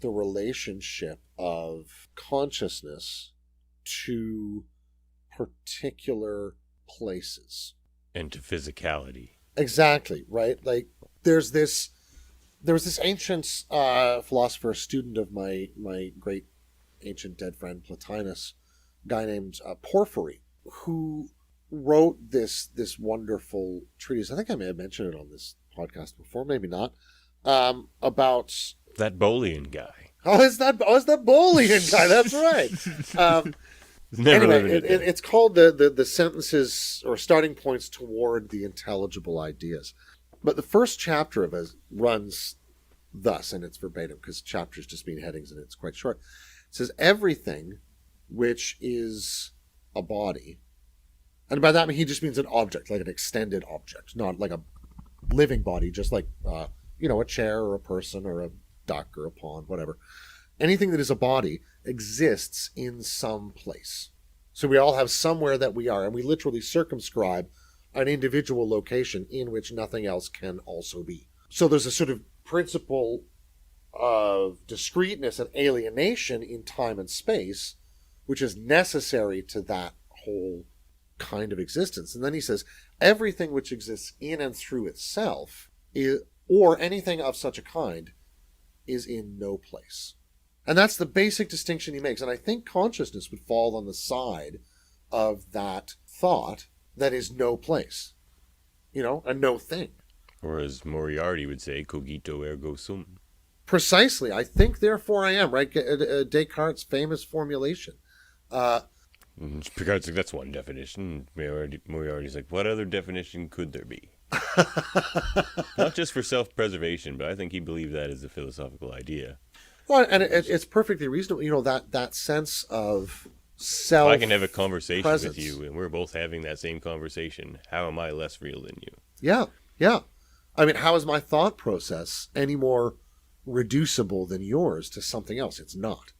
the relationship of consciousness to particular places? And to physicality. Exactly, right? Like, there was this ancient philosopher, student of my great ancient dead friend Plotinus, a guy named Porphyry, who wrote this wonderful treatise. I think I may have mentioned it on this podcast before, maybe not. About That Boolean guy. it's that Boolean guy. That's right. It's called the sentences or starting points toward the intelligible ideas. But the first chapter of it runs thus, and it's verbatim because chapters just mean headings and it's quite short. It says everything which is a body. And by that, I mean, he just means an object, like an extended object, not like a living body, just like, a chair or a person or a duck or a pond, whatever. Anything that is a body exists in some place. So we all have somewhere that we are, and we literally circumscribe an individual location in which nothing else can also be. So there's a sort of principle of discreteness and alienation in time and space, which is necessary to that whole kind of existence. And then he says everything which exists in and through itself or anything of such a kind is in no place. And that's the basic distinction he makes. And I think consciousness would fall on the side of that thought that is no place, a no thing. Or as Moriarty would say, cogito ergo sum. Precisely. I think, therefore I am, right? Descartes' famous formulation. Picard's like, that's one definition. Moriarty's like, what other definition could there be? Not just for self-preservation, but I think he believed that as a philosophical idea. Well, and it's perfectly reasonable, that sense of self. If I can have a conversation with you, and we're both having that same conversation, how am I less real than you? Yeah. I mean, how is my thought process any more reducible than yours to something else? It's not.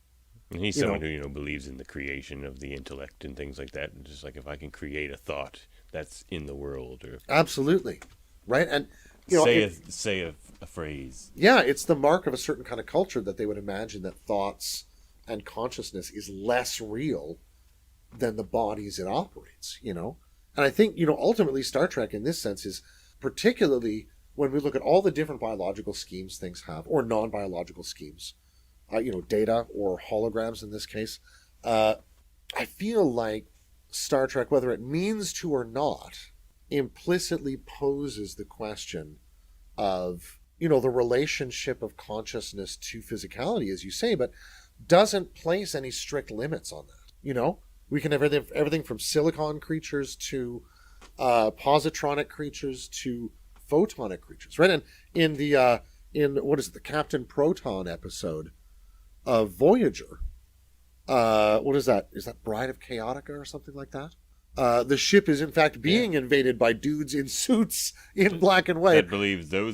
And he's someone who, believes in the creation of the intellect and things like that. And just like, if I can create a thought that's in the world, or absolutely, right? And say a phrase. Yeah, it's the mark of a certain kind of culture that they would imagine that thoughts and consciousness is less real than the bodies it operates. And I think ultimately Star Trek in this sense is particularly when we look at all the different biological schemes things have, or non-biological schemes. Data or holograms in this case. I feel like Star Trek, whether it means to or not, implicitly poses the question of, the relationship of consciousness to physicality, as you say, but doesn't place any strict limits on that. We can have everything from silicon creatures to positronic creatures to photonic creatures, right? And in the Captain Proton episode of Voyager. What is that? Is that Bride of Chaotica or something like that? The ship is in fact being invaded by dudes in suits in black and white. That believes they're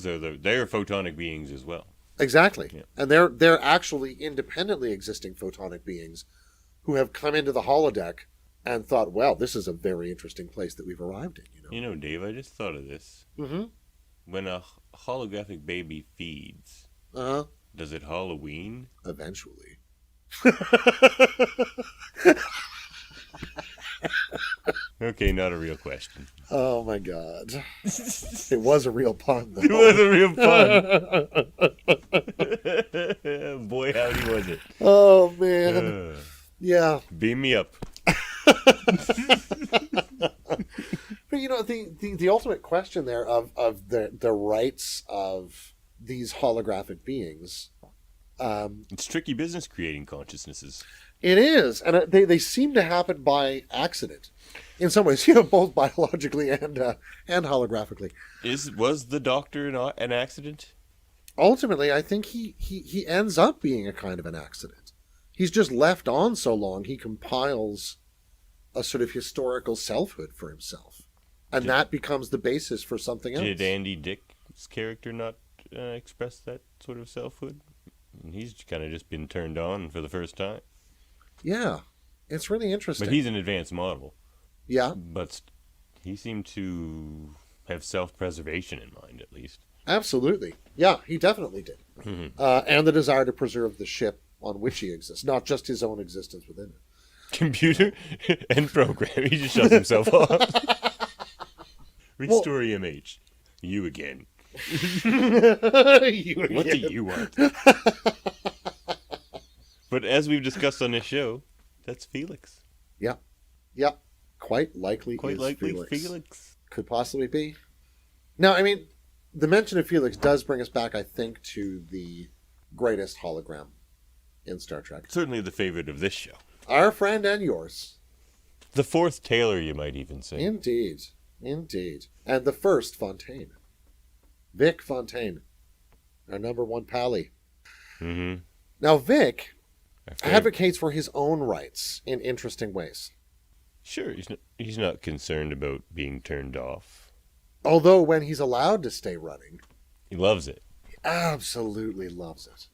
photonic beings as well. Exactly. Yeah. And they're actually independently existing photonic beings who have come into the holodeck and thought, well, this is a very interesting place that we've arrived in. Dave, I just thought of this. Mm-hmm. When a holographic baby feeds, does it Halloween? Eventually. Okay, not a real question. Oh my God. It was a real pun, though. It was a real pun. Boy, howdy was it. Oh, man. Yeah. Beam me up. But, the ultimate question there of the rights of these holographic beings. It's tricky business creating consciousnesses. It is. And they seem to happen by accident. in some ways, both biologically and holographically. Was the Doctor not an accident? Ultimately, I think he ends up being a kind of an accident. He's just left on so long, he compiles a sort of historical selfhood for himself. And that becomes the basis for something else. Did Andy Dick's character not express that sort of selfhood? He's kind of just been turned on for the first time. Yeah, it's really interesting. But he's an advanced model. Yeah. But he seemed to have self-preservation in mind, at least. Absolutely. Yeah, he definitely did. Mm-hmm. And the desire to preserve the ship on which he exists, not just his own existence within it. Computer and program. He just shuts himself off. Restore EMH. You again. You again. What do you want? But as we've discussed on this show, that's Felix. Yeah. Yeah. Quite likely Quite is likely Felix. Could possibly be. Now, I mean, the mention of Felix does bring us back, I think, to the greatest hologram in Star Trek. Certainly the favorite of this show. Our friend and yours. The fourth Tailor, you might even say. Indeed. Indeed. And the first Fontaine. Vic Fontaine. Our number one pally. Mm-hmm. Now, Vic advocates for his own rights in interesting ways. Sure, he's not concerned about being turned off. Although when he's allowed to stay running, He loves it. he absolutely loves it.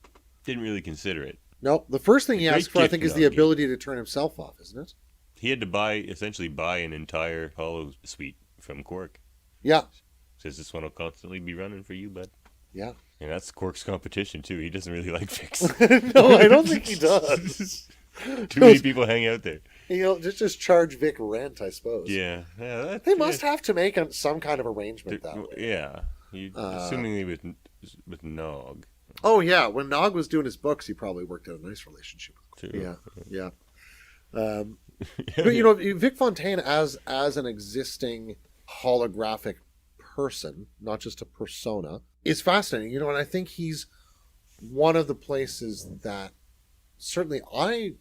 Didn't really consider it. No, the first thing he Great asks for, I gift, think, is the Doggy. ability to turn himself off, isn't it? He had to essentially buy an entire Holo suite from Quark. Yeah, Says this one will constantly be running for you, bud. yeah. And that's Quark's competition, too. He doesn't really like Vix. No, I don't think he does. Too many people hang out there. Just charge Vic rent, I suppose. Yeah. They must have to make some kind of arrangement that way. Yeah. Assumingly with Nog. Oh, yeah. When Nog was doing his books, he probably worked out a nice relationship. Too. Yeah. But, Vic Fontaine as an existing holographic person, not just a persona, is fascinating. And I think he's one of the places that certainly I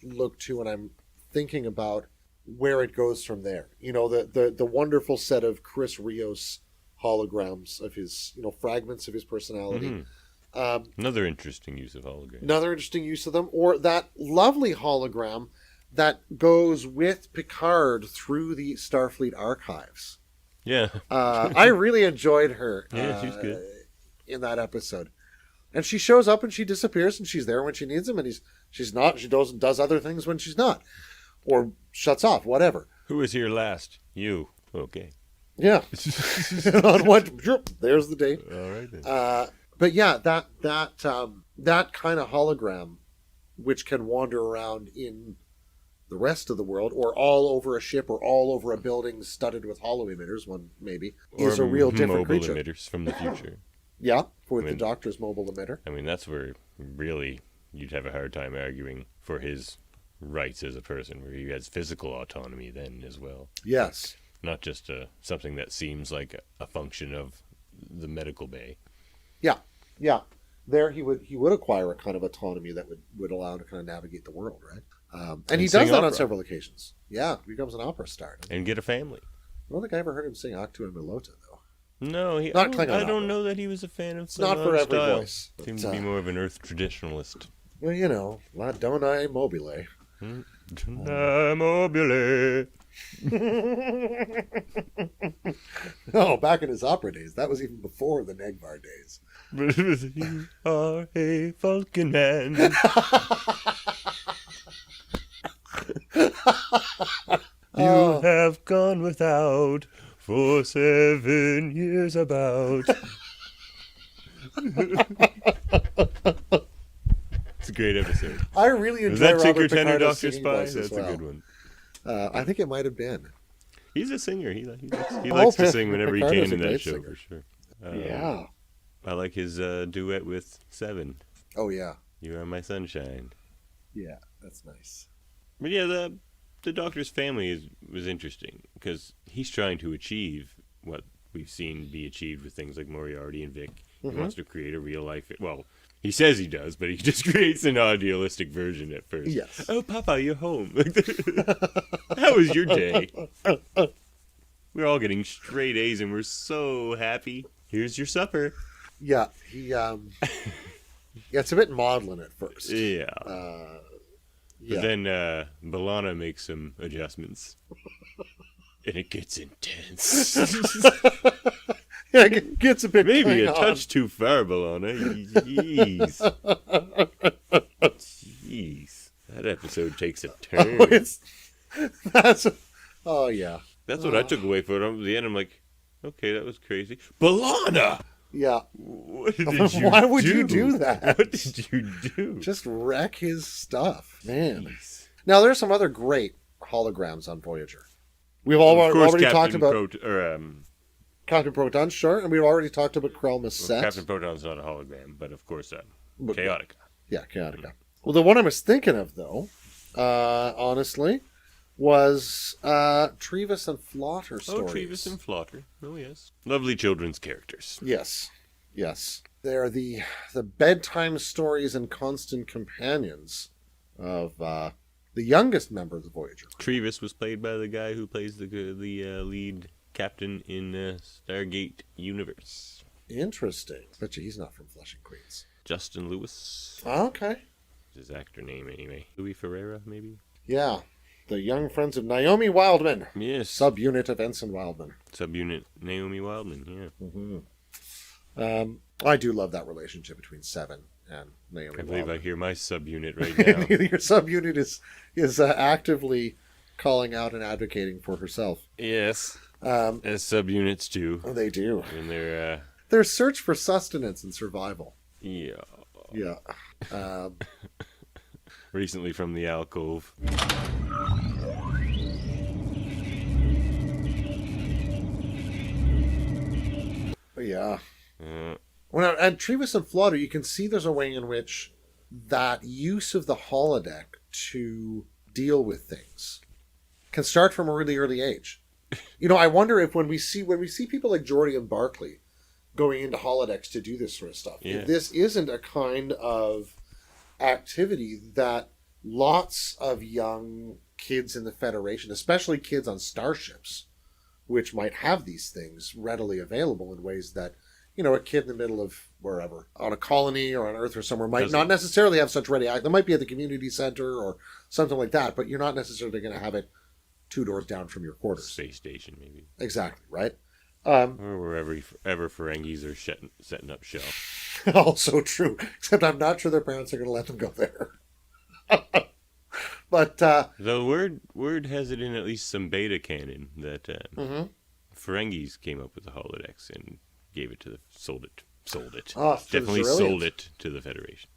look to when I'm thinking about where it goes from there. The wonderful set of Chris Rios holograms of his, fragments of his personality. Mm-hmm. Another interesting use of holograms. Another interesting use of them. Or that lovely hologram that goes with Picard through the Starfleet archives. Yeah. I really enjoyed her she's good. In that episode. And she shows up and she disappears and she's there when she needs him and she's not. She does other things when she's not. Or shuts off, whatever. Who was here last? You. Okay. Yeah. On what? There's the date. All right then. But yeah, that kind of hologram, which can wander around in the rest of the world, or all over a ship, or all over a building studded with holo emitters, one maybe, is a real different mobile creature. emitters from the future. Yeah, with the Doctor's mobile emitter. I mean, that's where really you'd have a hard time arguing for his rights as a person, where he has physical autonomy then as well. Yes. Not just something that seems like a function of the medical bay. Yeah, yeah. There he would acquire a kind of autonomy that would allow him to kind of navigate the world, right? And he does that opera. on several occasions. Yeah, he becomes an opera star. And get a family. I don't think I ever heard him sing Actu and Melota, though. No, Not Klingon I don't opera. know that he was a fan of Not for every style. voice. But, Seems to be more of an Earth traditionalist. Well, La Donna Mobile. Mobile. Oh, back in his opera days. That was even before the Negvar days. You are a Vulcan man. You have gone without for 7 years about. It's a great episode. I really Was enjoy that Robert Tinker Tender Picardo's Doctor singing Spy? voice That's as well. a good one. I think it might have been. He's a singer. He likes to sing whenever he Picardo's can in a that great show, singer. for sure. Yeah. I like his duet with Seven. Oh, yeah. You are my sunshine. Yeah, that's nice. But yeah, the Doctor's family was interesting because he's trying to achieve what we've seen be achieved with things like Moriarty and Vic. He wants to create a real life. Well, He says he does, but he just creates an idealistic version at first. Yes. Oh, Papa, you're home. How was your day? We're all getting straight A's and we're so happy. Here's your supper. Yeah, yeah, it's a bit maudlin at first. Yeah. Yeah. But then B'Elanna makes some adjustments. And it gets intense. Yeah, it gets a bit Maybe a Klingon. touch too far, B'Elanna. Jeez. Jeez. That episode takes a turn. Oh, yeah. That's what I took away from it. At the end, I'm like, okay, that was crazy. B'Elanna! Yeah. What did you Why would you do that? What did you do? Just wreck his stuff. Man. Now, there's some other great holograms on Voyager. We've already talked about Captain Proton, sure, and we've already talked about Krell Masset. Captain Proton's not a hologram, but of course, Chaotica. Yeah, Chaotica. Well, the one I was thinking of, though, honestly, was Trevis and Flotter stories. Oh, Trevis and Flotter. Oh, yes. Lovely children's characters. Yes. They're the bedtime stories and constant companions of the youngest member of the Voyager. Trevis was played by the guy who plays the lead captain in Stargate Universe. Interesting. Bet you he's not from Flushing, Queens. Justin Lewis. Okay. His actor name, anyway. Louis Ferreira, maybe? Yeah. The young friends of Naomi Wildman. Yes. Subunit of Ensign Wildman. Subunit Naomi Wildman, yeah. Mm-hmm. I do love that relationship between Seven and Naomi I believe Wildman. I hear my subunit right now. Your subunit is actively calling out and advocating for herself. Yes. As subunits do. They do. In their... Their search for sustenance and survival. Yeah. Yeah. Recently from the alcove. Yeah. And Trevis and Flotter, you can see there's a way in which that use of the holodeck to deal with things can start from a really early age. I wonder if when we see people like Geordi and Barclay going into holodecks to do this sort of stuff, if this isn't a kind of activity that lots of young kids in the Federation, especially kids on starships, which might have these things readily available in ways that, a kid in the middle of wherever, on a colony or on Earth or somewhere, might not necessarily have such ready access. They might be at the community center or something like that, but you're not necessarily going to have it 2 doors down from your quarters. Space station, maybe. Exactly, right? Or wherever Ferengis are setting up shop. Also true, except I'm not sure their parents are going to let them go there. But the word has it in at least some beta canon that Ferengis came up with the holodecks and gave it to sold it. Oh, Definitely sold it to the Federation.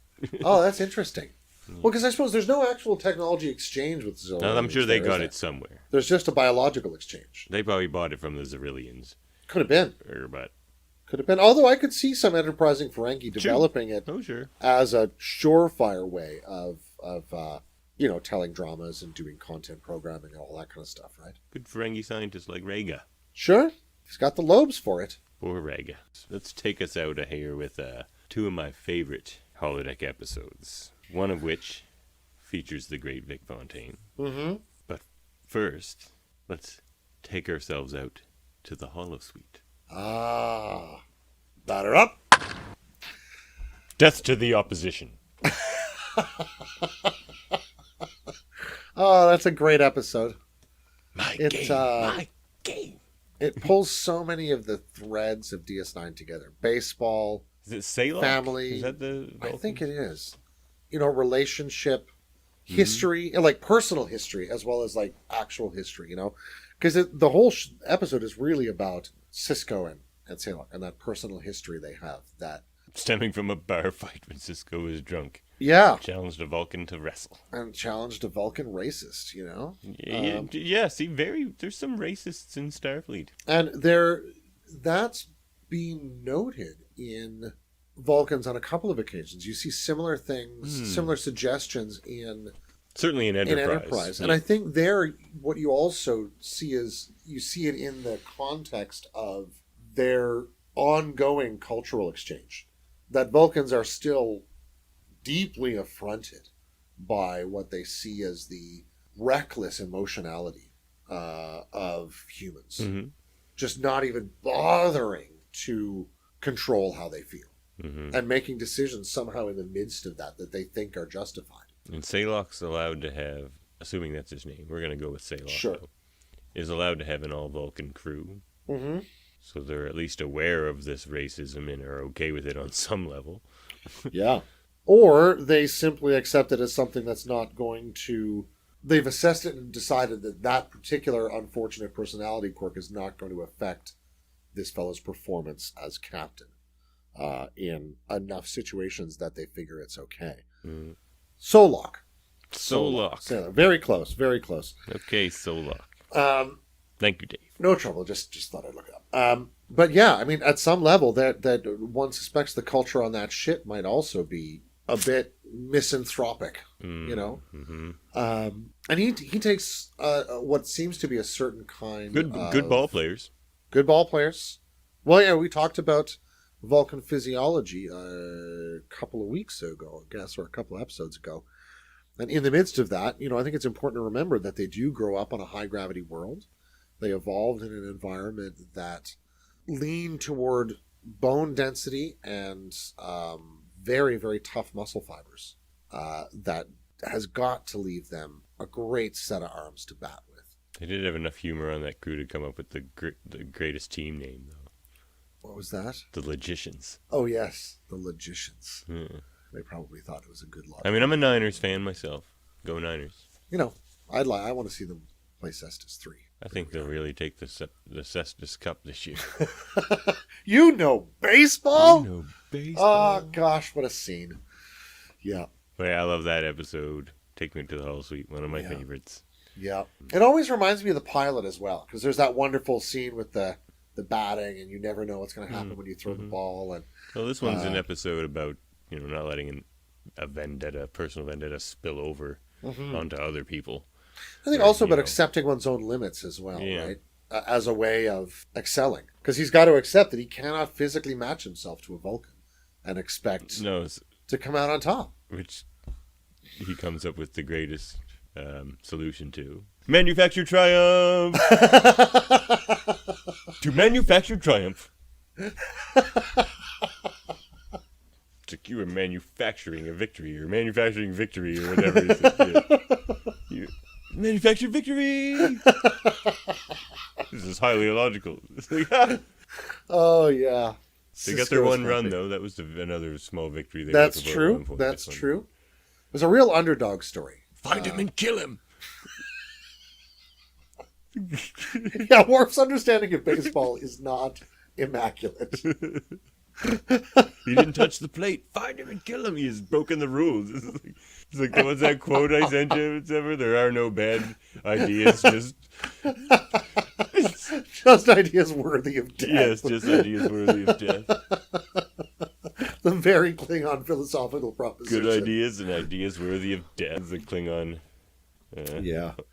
Oh, that's interesting. Well, because I suppose there's no actual technology exchange with Zillions. No, I'm sure they got it somewhere. There's just a biological exchange. They probably bought it from the Zerillians. Could have been. Could have been. Although I could see some enterprising Ferengi developing it as a surefire way of telling dramas and doing content programming and all that kind of stuff, right? Good Ferengi scientists like Rhaegar. Sure. He's got the lobes for it. Poor Rhaegar. Let's take us out of here with 2 of my favorite holodeck episodes. One of which features the great Vic Fontaine. Mm-hmm. But first, let's take ourselves out to the holosuite. Batter up. Death to the opposition. Oh, that's a great episode. My game. It pulls so many of the threads of DS9 together. Baseball. Is it Salok? Family. Is that the Vulcan? I think it is. Relationship, history, like personal history, as well as like actual history, because the whole episode is really about Sisko and Salok and that personal history they have that stemming from a bar fight when Sisko was drunk. Yeah. Challenged a Vulcan to wrestle. And challenged a Vulcan racist, Yeah, see, there's some racists in Starfleet. And that's being noted in Vulcans on a couple of occasions. You see similar things, similar suggestions in... Certainly in Enterprise. And I think there, what you also see is, you see it in the context of their ongoing cultural exchange. That Vulcans are still deeply affronted by what they see as the reckless emotionality of humans. Mm-hmm. Just not even bothering to control how they feel. Mm-hmm. And making decisions somehow in the midst of that they think are justified. And Salok's allowed to have, assuming that's his name, we're going to go with Salok. Sure. Though, is allowed to have an all-Vulcan crew. Mm-hmm. So they're at least aware of this racism and are okay with it on some level. Yeah. Or they simply accept it as something that's not going to... They've assessed it and decided that that particular unfortunate personality quirk is not going to affect this fellow's performance as captain in enough situations that they figure it's okay. Mm. Solok. Solok. Very close, very close. Okay, Solok. Thank you, Dave. No trouble, just thought I'd look it up. But yeah, I mean, at some level, that one suspects the culture on that ship might also be a bit misanthropic, you know? Mm-hmm. And he takes what seems to be a certain kind of... Good ball players. Good ball players. Well, yeah, we talked about Vulcan physiology a couple of weeks ago, I guess, or a couple of episodes ago. And in the midst of that, I think it's important to remember that they do grow up on a high-gravity world. They evolved in an environment that leaned toward bone density and very, very tough muscle fibers that has got to leave them a great set of arms to bat with. They did have enough humor on that crew to come up with the greatest team name, though. What was that? The Logicians. Oh, yes, the Logicians. Yeah. They probably thought it was a good lot. I mean, I'm a Niners fan myself. Go Niners. I want to see them play Cestus 3. I think they'll really take the Cestus Cup this year. Baseball? Baseball. Oh, gosh, what a scene. Yeah. But yeah, I love that episode. Take Me to the Holo Suite, one of my favorites. Yeah. It always reminds me of the pilot as well, because there's that wonderful scene with the batting, and you never know what's going to happen when you throw the ball. And well, this one's an episode about, not letting a personal vendetta spill over onto other people. I think also about accepting one's own limits as well, right? As a way of excelling. Because he's got to accept that he cannot physically match himself to a Vulcan and expect to come out on top. Which he comes up with the greatest solution to. Manufacture triumph! To manufacture triumph. It's like you were manufacturing a victory, or manufacturing victory, or whatever it is. You manufacture victory! This is highly illogical. Oh, yeah. They got their one run, though. That was another small victory. That's true. That's true. It was a real underdog story. Find him and kill him! Yeah, Worf's understanding of baseball is not immaculate. He didn't touch the plate. Find him and kill him. He has broken the rules. It's like what's that quote I sent you? Whatever. There are no bad ideas. Just ideas worthy of death. Yes, just ideas worthy of death. The very Klingon philosophical proposition. Good ideas and ideas worthy of death. The Klingon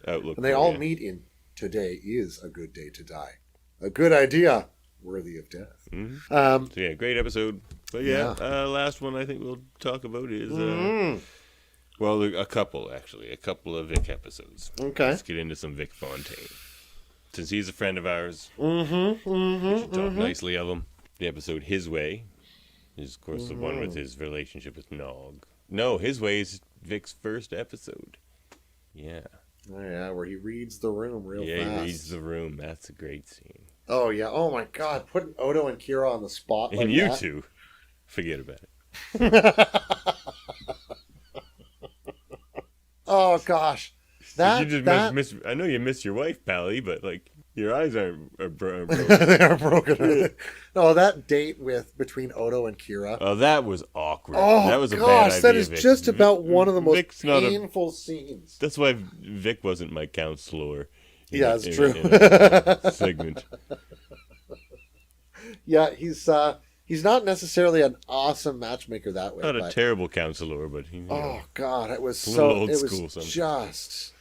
outlook. And they all meet in "Today is a good day to die." A good idea worthy of death. Mm-hmm. So yeah, great episode. But last one I think we'll talk about is a couple of Vic episodes. Okay, let's get into some Vic Fontaine since he's a friend of ours. We should talk nicely of him. The episode His Way is of course the one with his relationship with Nog. No, His Way is Vic's first episode. Yeah. Oh yeah, where he reads the room real fast. Yeah, he reads the room. That's a great scene. Oh yeah. Oh my God, putting Odo and Kira on the spot. And you two, forget about it. Oh gosh, I know you miss your wife, Pally, but like your eyes are broken. They are broken. No, that date between Odo and Kira. Oh, that was awkward. Oh, that was a bad idea. That is Vic. just about one of the most Vic's painful scenes. That's why Vic wasn't my counselor. Yeah, it's true. Segment. Yeah, he's not necessarily an awesome matchmaker that way. Not a terrible counselor, but God, it was just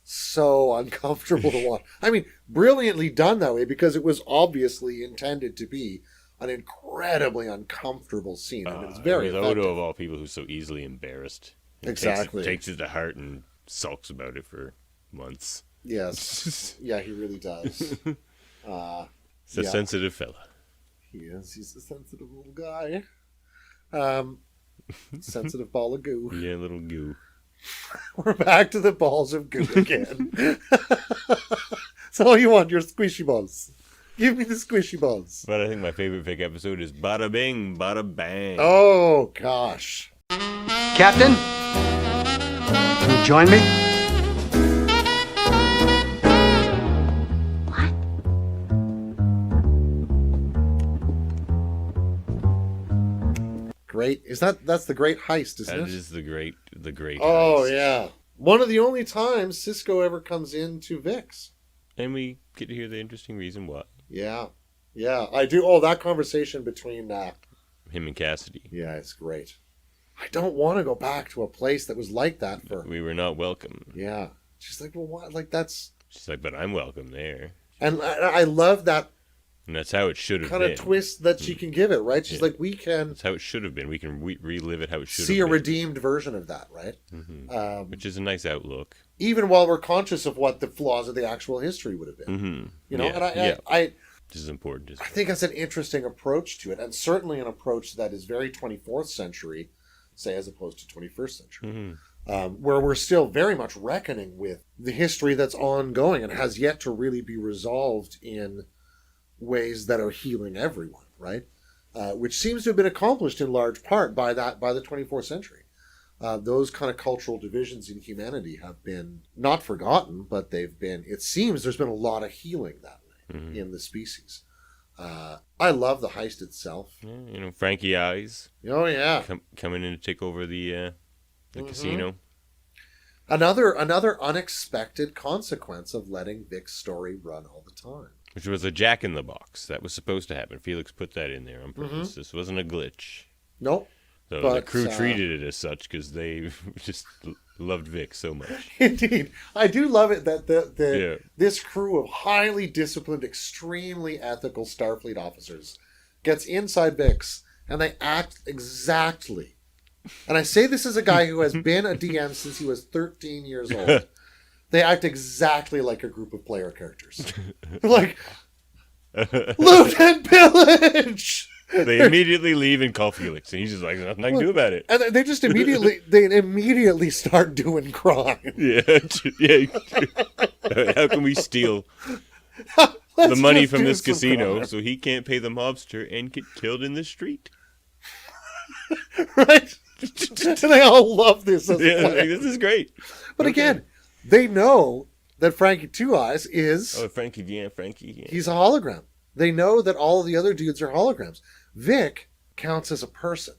so uncomfortable to watch. I mean, brilliantly done that way because it was obviously intended to be an incredible incredibly uncomfortable scene. And it's very with Odo effective. of all people who's so easily embarrassed. And Exactly. Takes it to heart and sulks about it for months. Yes. Yeah, he really does. It's a sensitive fella. He is. He's a sensitive little guy. Sensitive ball of goo. Yeah, little goo. We're back to the balls of goo again. So you want your squishy balls. Give me the squishy balls. But I think my favorite Vic episode is Bada Bing, Bada Bang. Oh, gosh. Captain, can you join me? Great. That's the great heist, isn't That it? is the great Oh, heist. yeah. One of the only times Cisco ever comes into Vix. And we get to hear the interesting reason why. Yeah. Yeah, I do. Oh, that conversation between... Him and Cassidy. yeah, it's great. I don't want to go back to a place that was like that for... We were not welcome. Yeah. She's like, well, what? Like, that's... She's like, but I'm welcome there. And I love that And that's how it should have kind been. of twist that she can give it, right? She's like, we can That's how it should have been. We can relive it how it should see a have been. redeemed version of that, right? Which is a nice outlook. Even while we're conscious of what the flaws of the actual history would have been. Mm-hmm. You know, Yeah, and I This is important. As I well. think that's an interesting approach to it, and certainly an approach that is very 24th century, say, as opposed to 21st century, where we're still very much reckoning with the history that's ongoing and has yet to really be resolved in ways that are healing everyone, right? Which seems to have been accomplished in large part by the 24th century. Those kind of cultural divisions in humanity have been not forgotten, but it seems there's been a lot of healing that way in the species. I love the heist itself. Yeah, Frankie Eyes Oh yeah. coming in to take over the casino. Another unexpected consequence of letting Vic's story run all the time. Which was a jack in the box. That was supposed to happen. Felix put that in there on purpose. This wasn't a glitch. Nope. So the But, crew treated it as such because they just loved Vic so much. Indeed. I do love it that Yeah. this crew of highly disciplined, extremely ethical Starfleet officers gets inside Vix and they act exactly. And I say this as a guy who has been a DM since he was 13 years old. They act exactly like a group of player characters. Like, loot and pillage! They immediately leave and call Felix, and he's just like, nothing I can do about it. And they just immediately start doing crime. Yeah, yeah. How can we steal the money just from do this some casino crime. so he can't pay the mobster and get killed in the street? Right? And they all love this as a Yeah, plan. like, this is great. But again, they know that Frankie Two Eyes is... Oh, Frankie. Yeah. He's a hologram. They know that all of the other dudes are holograms. Vic counts as a person.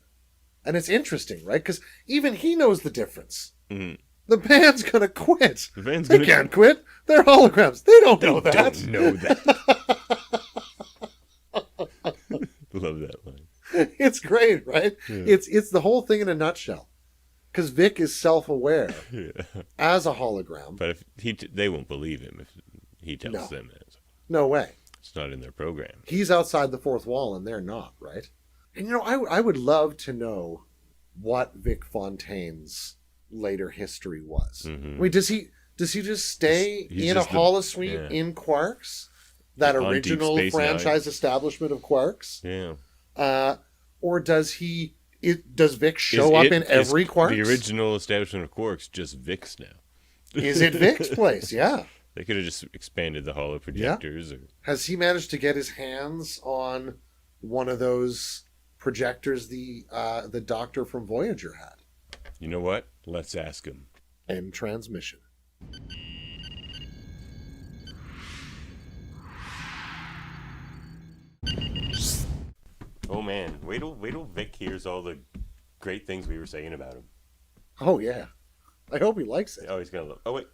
And it's interesting, right? Because even he knows the difference. Mhm. The band's going to quit. The band's They gonna- can't quit. They're holograms. They don't know that. Don't know that. Love that line. It's great, right? It's the whole thing in a nutshell. Because Vic is self-aware Yeah. as a hologram. But if they won't believe him if he tells No. them that. No way. It's not in their program. He's outside the fourth wall and they're not, right? And I would love to know what Vic Fontaine's later history was. Mhm. I mean, does he just stay He's in a just the- holosuite yeah. in Quarks? That On Deep original Space Nine. franchise establishment of Quarks? Yeah. Or does Vic show up in every Quarks? The original establishment of Quarks just Vic's now. Is it Vic's place? Yeah. They could have just expanded the holo projectors. Or Has he managed to get his hands on one of those projectors the doctor from Voyager had? you know what? Let's ask him. End transmission. Oh man, wait till Vic hears all the great things we were saying about him. Oh yeah. I hope he likes it. Oh, he's gonna look. Oh wait.